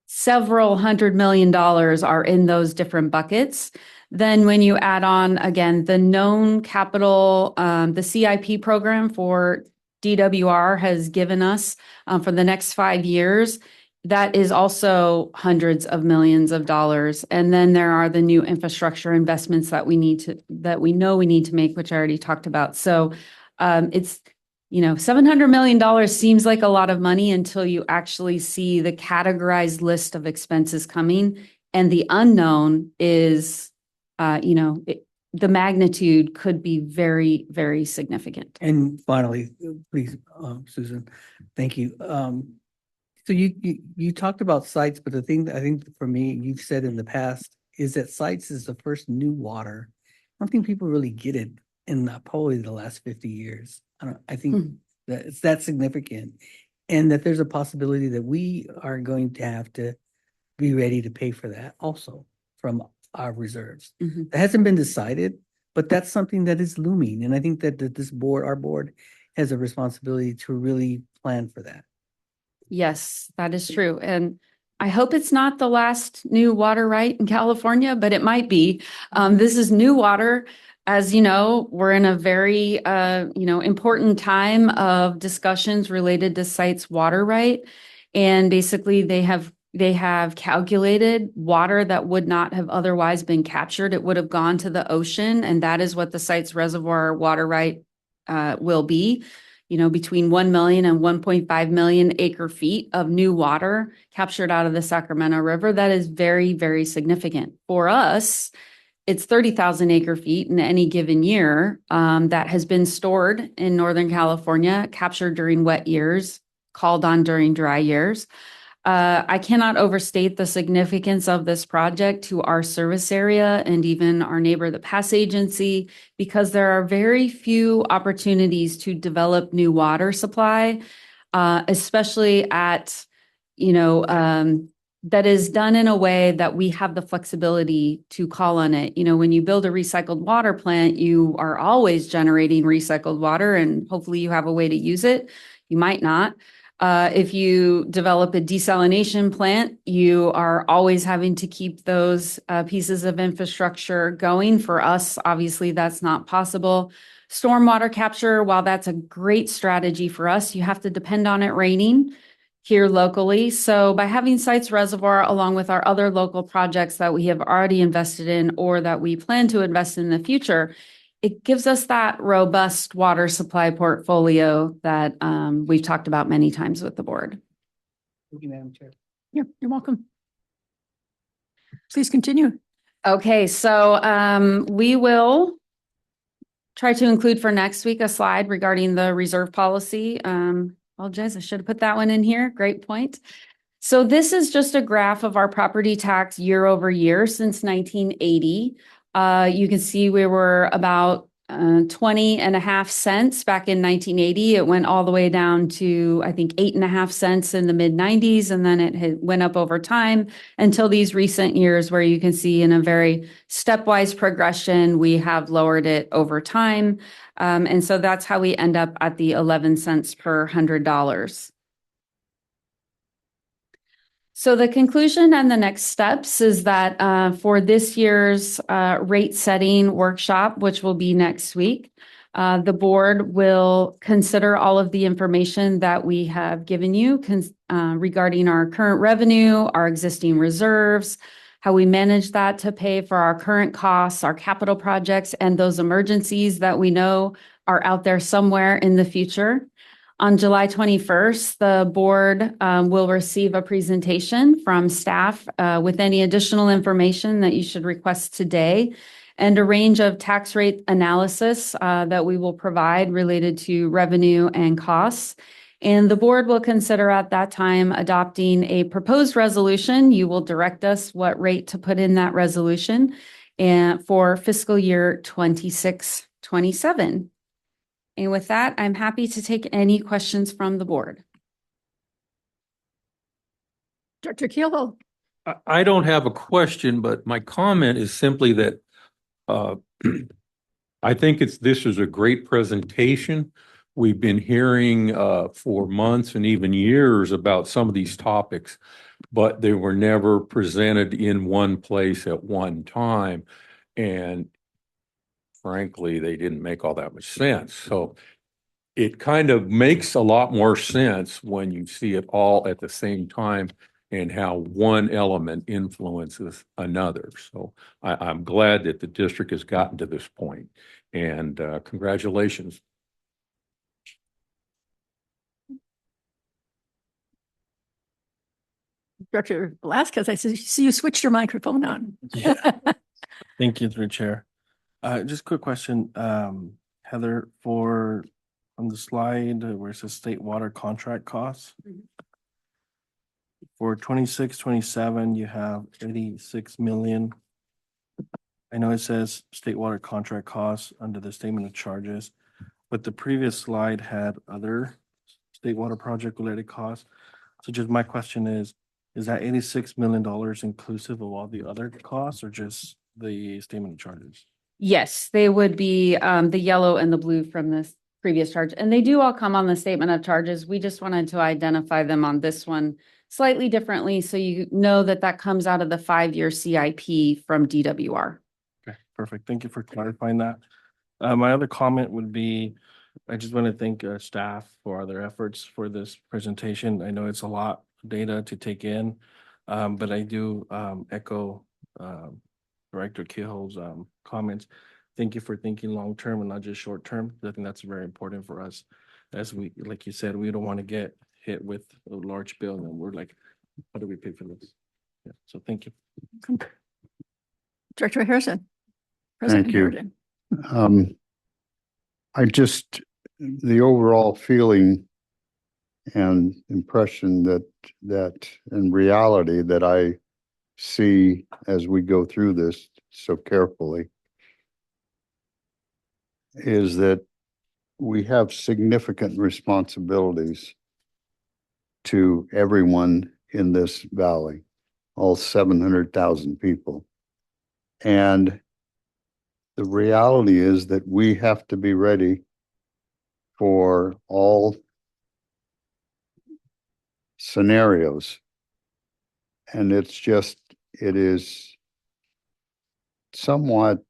several $100 million are in those different buckets. Then when you add on, again, the known capital, the CIP program for DWR has given us for the next 5 years, that is also hundreds of millions of dollars. And then there are the new infrastructure investments that we know we need to make, which I already talked about. So it's, $700 million seems like a lot of money until you actually see the categorized list of expenses coming. And the unknown is, the magnitude could be very, very significant.
And finally, please, Susan, thank you. So you talked about sites, but the thing that I think for me, you've said in the past is that sites is the first new water. I don't think people really get it in probably the last 50 years. I think that it's that significant, and that there's a possibility that we are going to have to be ready to pay for that also from our reserves.
Mm-hmm.
It hasn't been decided, but that's something that is looming. And I think that our board has a responsibility to really plan for that.
Yes, that is true. And I hope it's not the last new water right in California, but it might be. This is new water. As you know, we're in a very, important time of discussions related to sites water right. And basically they have calculated water that would not have otherwise been captured. It would have gone to the ocean, and that is what the site's reservoir water right will be. Between 1 million and 1.5 million acre feet of new water captured out of the Sacramento River. That is very, very significant. For us, it's 30,000 acre feet in any given year that has been stored in Northern California, captured during wet years, called on during dry years. I cannot overstate the significance of this project to our service area and even our neighbor, the Pass Agency, because there are very few opportunities to develop new water supply, especially at, that is done in a way that we have the flexibility to call on it. When you build a recycled water plant, you are always generating recycled water, and hopefully you have a way to use it. You might not. If you develop a desalination plant, you are always having to keep those pieces of infrastructure going. For us, obviously, that's not possible. Stormwater capture, while that's a great strategy for us, you have to depend on it raining here locally. So by having Sites Reservoir along with our other local projects that we have already invested in or that we plan to invest in the future, it gives us that robust water supply portfolio that we've talked about many times with the board.
Thank you, Madam Chair.
Yeah, you're welcome. Please continue.
Okay, so we will try to include for next week a slide regarding the reserve policy. Apologize, I should have put that one in here. Great point. So this is just a graph of our property tax year over year since 1980. You can see we were about 20.5 cents back in 1980. It went all the way down to, I think, 8.5 cents in the mid 90s. And then it went up over time until these recent years where you can see in a very stepwise progression, we have lowered it over time. And so that's how we end up at the 11 cents per $100. So the conclusion and the next steps is that for this year's rate setting workshop, which will be next week, the board will consider all of the information that we have given you regarding our current revenue, our existing reserves, how we manage that to pay for our current costs, our capital projects, and those emergencies that we know are out there somewhere in the future. On July 21st, the board will receive a presentation from staff with any additional information that you should request today and a range of tax rate analysis that we will provide related to revenue and costs. And the board will consider at that time adopting a proposed resolution. You will direct us what rate to put in that resolution and for fiscal year 26-27. And with that, I'm happy to take any questions from the board.
Dr. Keelwell.
I don't have a question, but my comment is simply that I think this is a great presentation. We've been hearing for months and even years about some of these topics, but they were never presented in one place at one time. And frankly, they didn't make all that much sense. So it kind of makes a lot more sense when you see it all at the same time and how one element influences another. So I'm glad that the district has gotten to this point, and congratulations.
Dr. Velasquez, I see you switched your microphone on.
Thank you, through chair. Just a quick question, Heather, on the slide where it says state water contract costs. For 26-27, you have 86 million. I know it says state water contract costs under the statement of charges, but the previous slide had other state water project related costs. So just my question is that $86 million inclusive of all the other costs or just the statement of charges?
Yes, they would be the yellow and the blue from this previous charge. And they do all come on the statement of charges. We just wanted to identify them on this one slightly differently so you know that that comes out of the 5-year CIP from DWR.
Okay, perfect. Thank you for clarifying that. My other comment would be, I just want to thank staff for their efforts for this presentation. I know it's a lot data to take in. But I do echo Director Kehoe's comments. Thank you for thinking long-term and not just short-term. I think that's very important for us. As we, like you said, we don't want to get hit with a large bill and we're like, how do we pay for this? Yeah, so thank you.
Director Harrison. President
Thank you.
Harrigan.
The overall feeling and impression and reality that I see as we go through this so carefully is that we have significant responsibilities to everyone in this valley, all 700,000 people. And the reality is that we have to be ready for all scenarios. And it is somewhat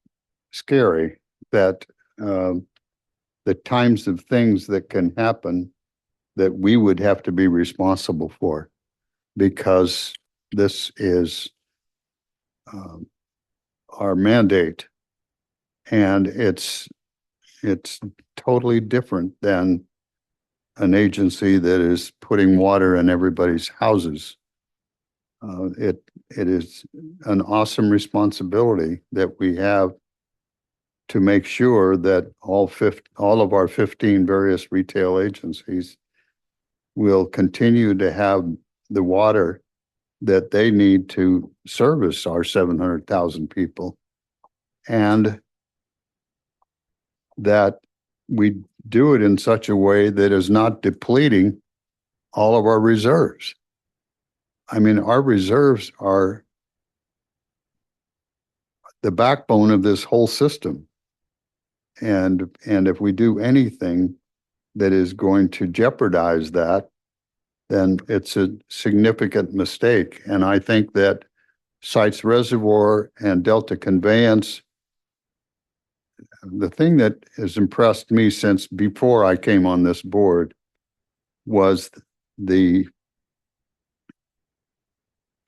scary that the times of things that can happen that we would have to be responsible for, because this is our mandate. And it's totally different than an agency that is putting water in everybody's houses. It is an awesome responsibility that we have to make sure that all of our 15 various retail agencies will continue to have the water that they need to service our 700,000 people, and that we do it in such a way that is not depleting all of our reserves. I mean, our reserves are the backbone of this whole system. And if we do anything that is going to jeopardize that, then it's a significant mistake. And I think that Sites Reservoir and Delta Conveyance, the thing that has impressed me since before I came on this board was the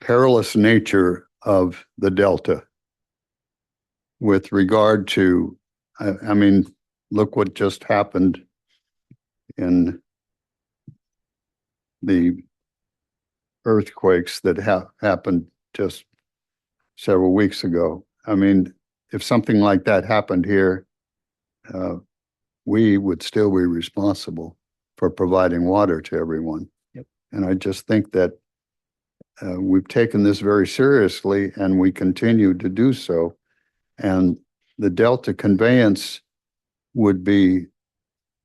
perilous nature of the Delta with regard to, I mean, look what just happened in the earthquakes that happened just several weeks ago. I mean, if something like that happened here, we would still be responsible for providing water to everyone.
Yep.
And I just think that we've taken this very seriously and we continue to do so. And the Delta Conveyance would be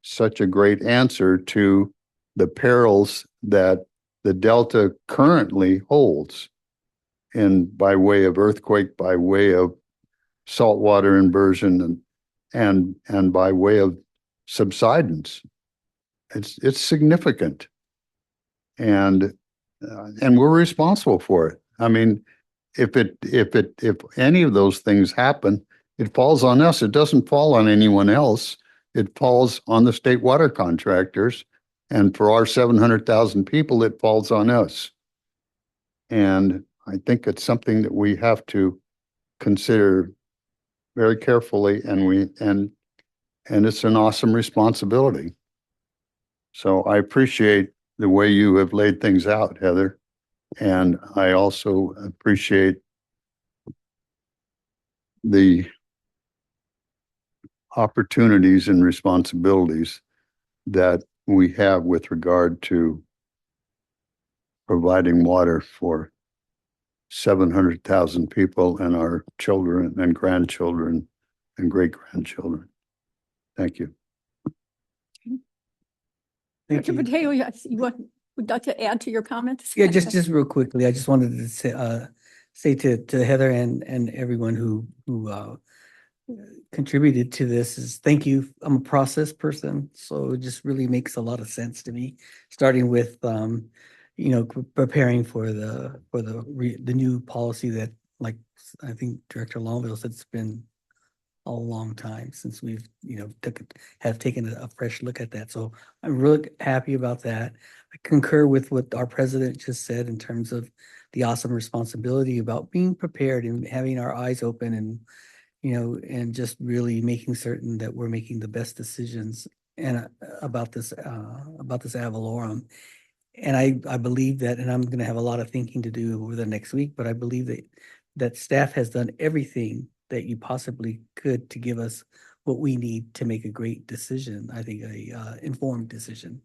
such a great answer to the perils that the Delta currently holds by way of earthquake, by way of saltwater inversion, and by way of subsidence. It's significant, and we're responsible for it. I mean, if any of those things happen, it falls on us. It doesn't fall on anyone else. It falls on the state water contractors, and for our 700,000 people, it falls on us. And I think it's something that we have to consider very carefully, and it's an awesome responsibility. So I appreciate the way you have laid things out, Heather. And I also appreciate the opportunities and responsibilities that we have with regard to providing water for 700,000 people and our children and grandchildren and great-grandchildren. Thank you.
Thank
Director
you.
Mateo, yes, would like to add to your comments?
Yeah, just real quickly, I just wanted to say to Heather and everyone who contributed to this is thank you. I'm a process person, so it just really makes a lot of sense to me, starting with preparing for the new policy that, like I think Director Longville said, it's been a long time since we've, have taken a fresh look at that. So I'm really happy about that. I concur with what our president just said in terms of the awesome responsibility about being prepared and having our eyes open and, and just really making certain that we're making the best decisions and about this ad valorem. And I believe that, and I'm going to have a lot of thinking to do over the next week, but I believe that staff has done everything that you possibly could to give us what we need to make a great decision. I think a informed decision.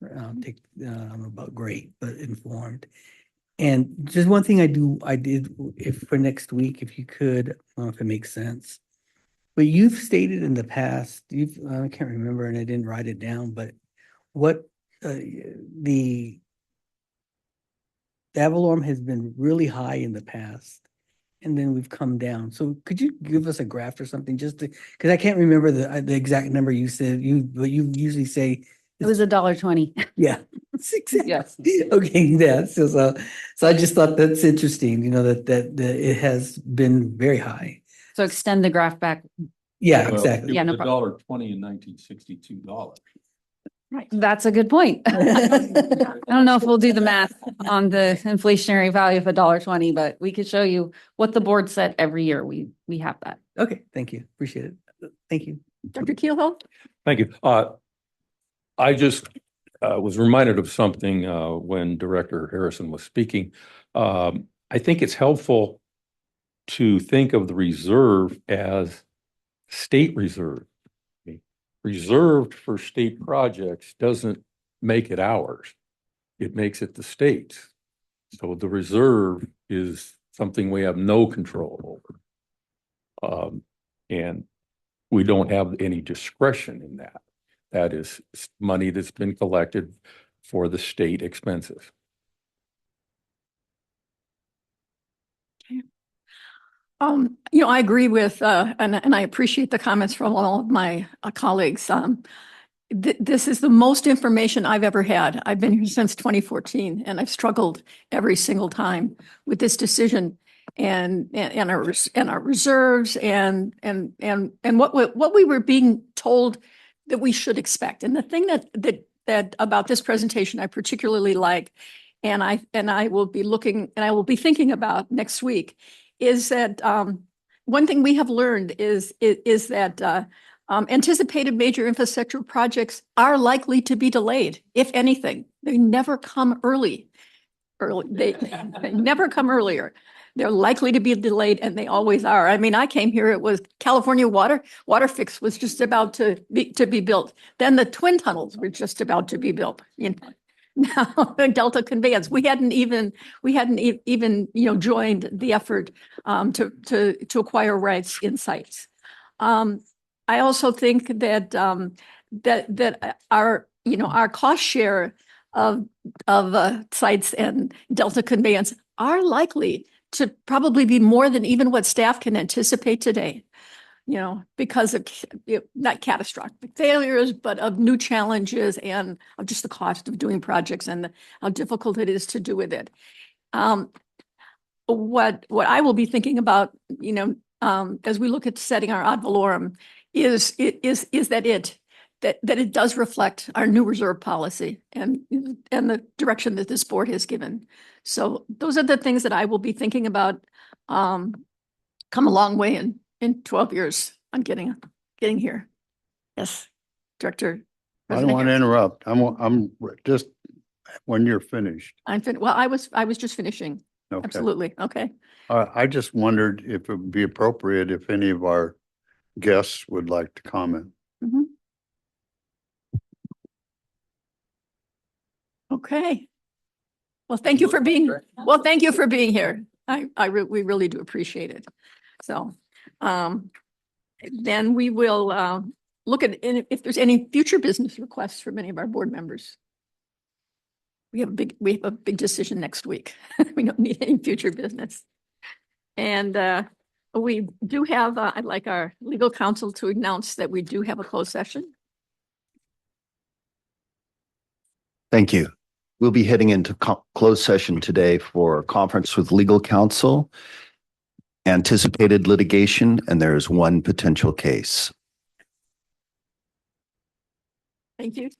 I don't know about great, but informed. And just one thing I did, if for next week, if you could, I don't know if it makes sense. But you've stated in the past, I can't remember and I didn't write it down, but what the ad valorem has been really high in the past. And then we've come down. So could you give us a graph or something just to, because I can't remember the exact number you said, but you usually say.
It was $1.20.
Yeah. Exactly.
Yes.
Okay, yeah. So I just thought that's interesting, that it has been very high.
So extend the graph back.
Yeah, exactly.
Yeah, no problem.
$1.20 in $1962.
Right.
That's a good point. I don't know if we'll do the math on the inflationary value of $1.20, but we could show you what the board said every year. We have that.
Okay, thank you. Appreciate it. Thank you.
Dr. Keelhill?
Thank you. I just was reminded of something when Director Harrison was speaking. I think it's helpful to think of the reserve as state reserve. Reserved for state projects doesn't make it ours. It makes it the state's. So the reserve is something we have no control over. And we don't have any discretion in that. That is money that's been collected for the state expenses.
I agree with, and I appreciate the comments from all of my colleagues. This is the most information I've ever had. I've been here since 2014, and I've struggled every single time with this decision and our reserves and what we were being told that we should expect. And the thing that about this presentation I particularly like, and I will be thinking about next week, is that one thing we have learned is that anticipated major infrastructure projects are likely to be delayed. If anything, they never come early. They never come earlier. They're likely to be delayed, and they always are. I mean, I came here, it was California water fix was just about to be built. Then the twin tunnels were just about to be built. Now Delta Conveyance, we hadn't even joined the effort to acquire rights in sites. I also think that that our cost share of sites and Delta Conveyance are likely to probably be more than even what staff can anticipate today. Because of not catastrophic failures, but of new challenges and of just the cost of doing projects and how difficult it is to do with it. What I will be thinking about, as we look at setting our ad valorem, is that it does reflect our new reserve policy and the direction that this board has given. So those are the things that I will be thinking about. Come a long way in 12 years on getting here. Yes, Director.
I don't want to interrupt. I'm just, when you're finished.
Well, I was just finishing.
Okay.
Absolutely. Okay.
I just wondered if it would be appropriate if any of our guests would like to comment.
Mhm. Okay. Well, thank you for being here. We really do appreciate it. So, then we will look at if there's any future business requests from any of our board members. We have a big decision next week. We don't need any future business. And we do have, I'd like our legal counsel to announce that we do have a closed session.
Thank you. We'll be heading into closed session today for a conference with legal counsel. anticipated litigation, and there is one potential case.
Thank you.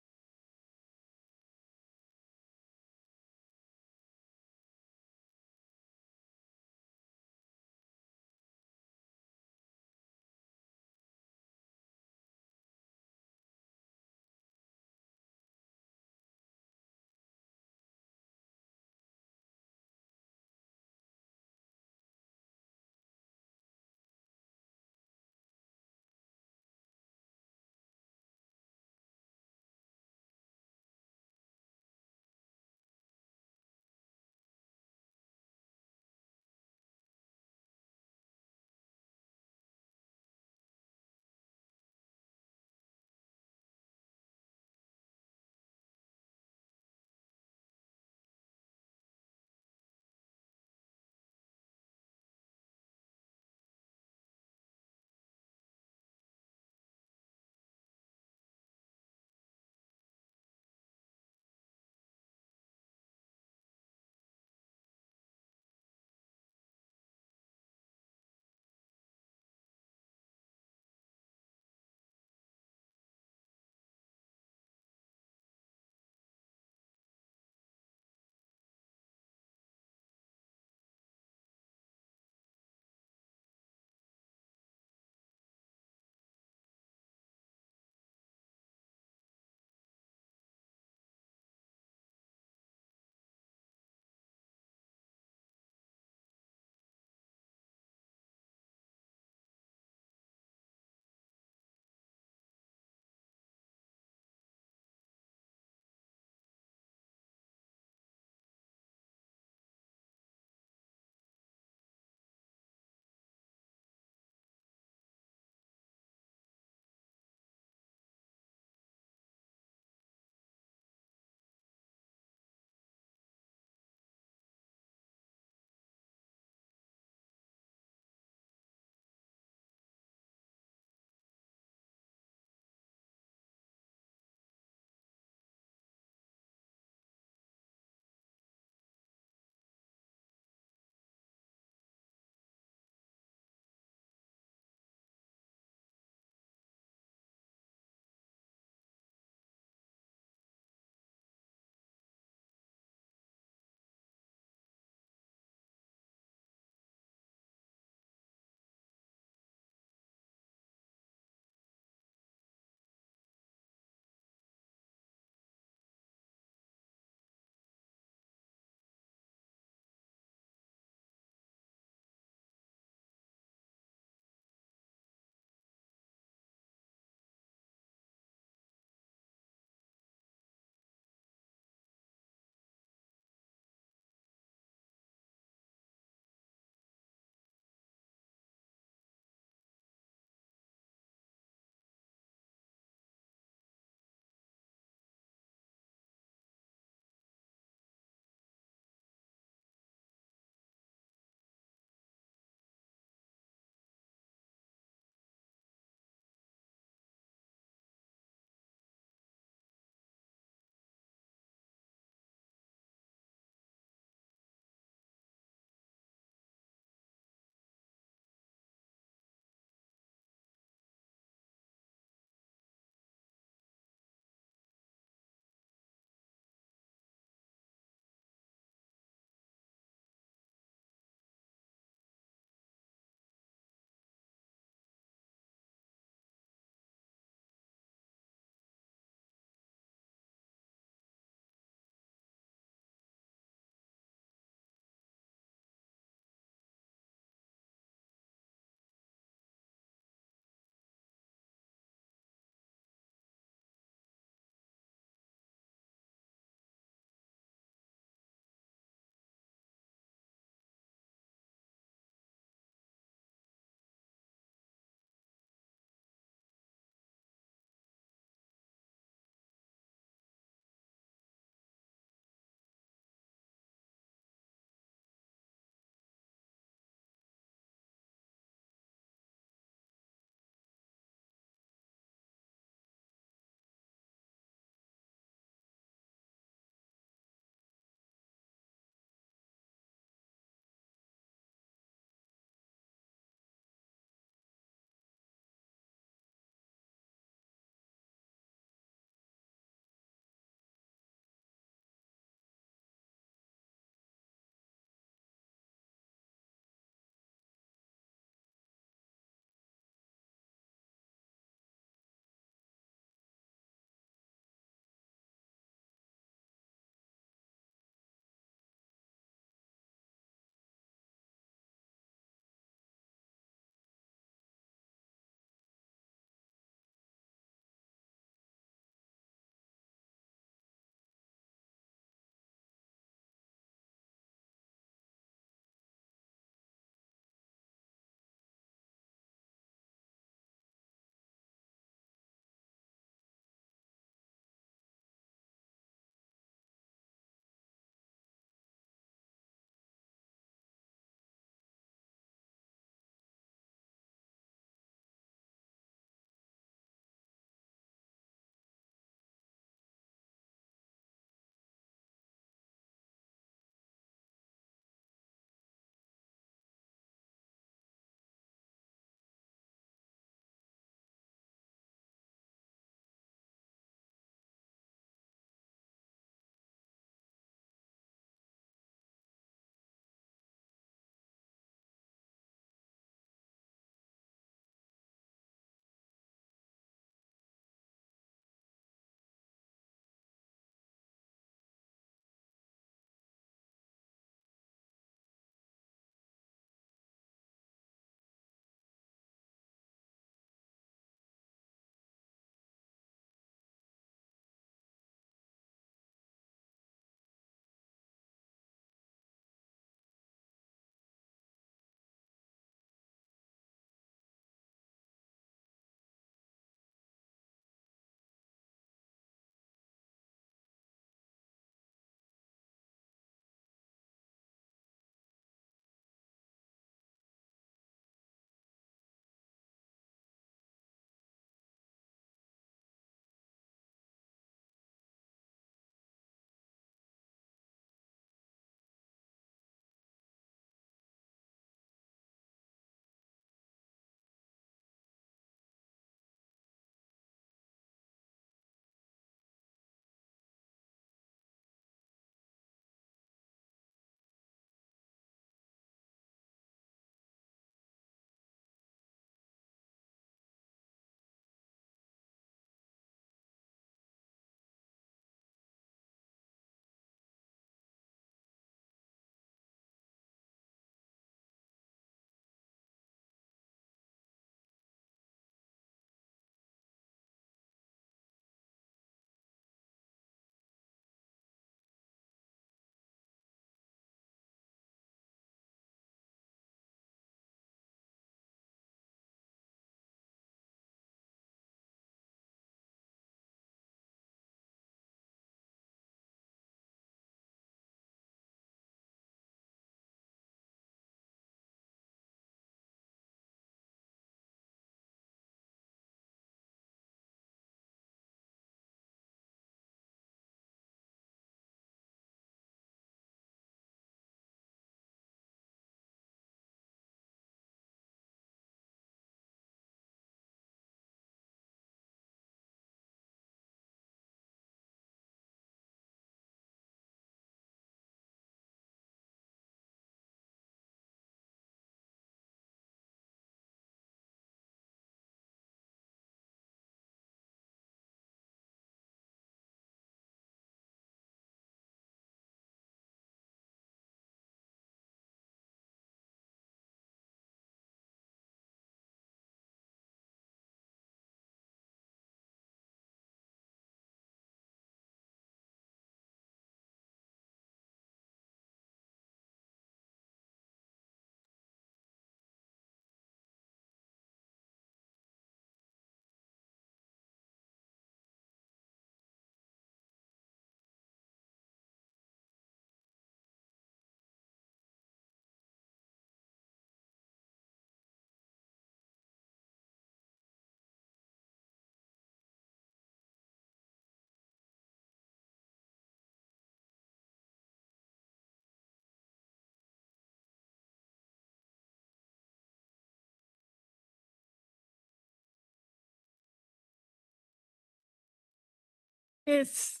It's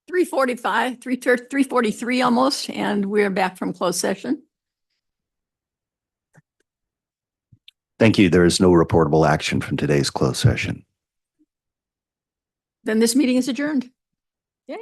3:45, 3:43 almost, and we're back from closed session.
Thank you. There is no reportable action from today's closed session.
Then this meeting is adjourned. Yay.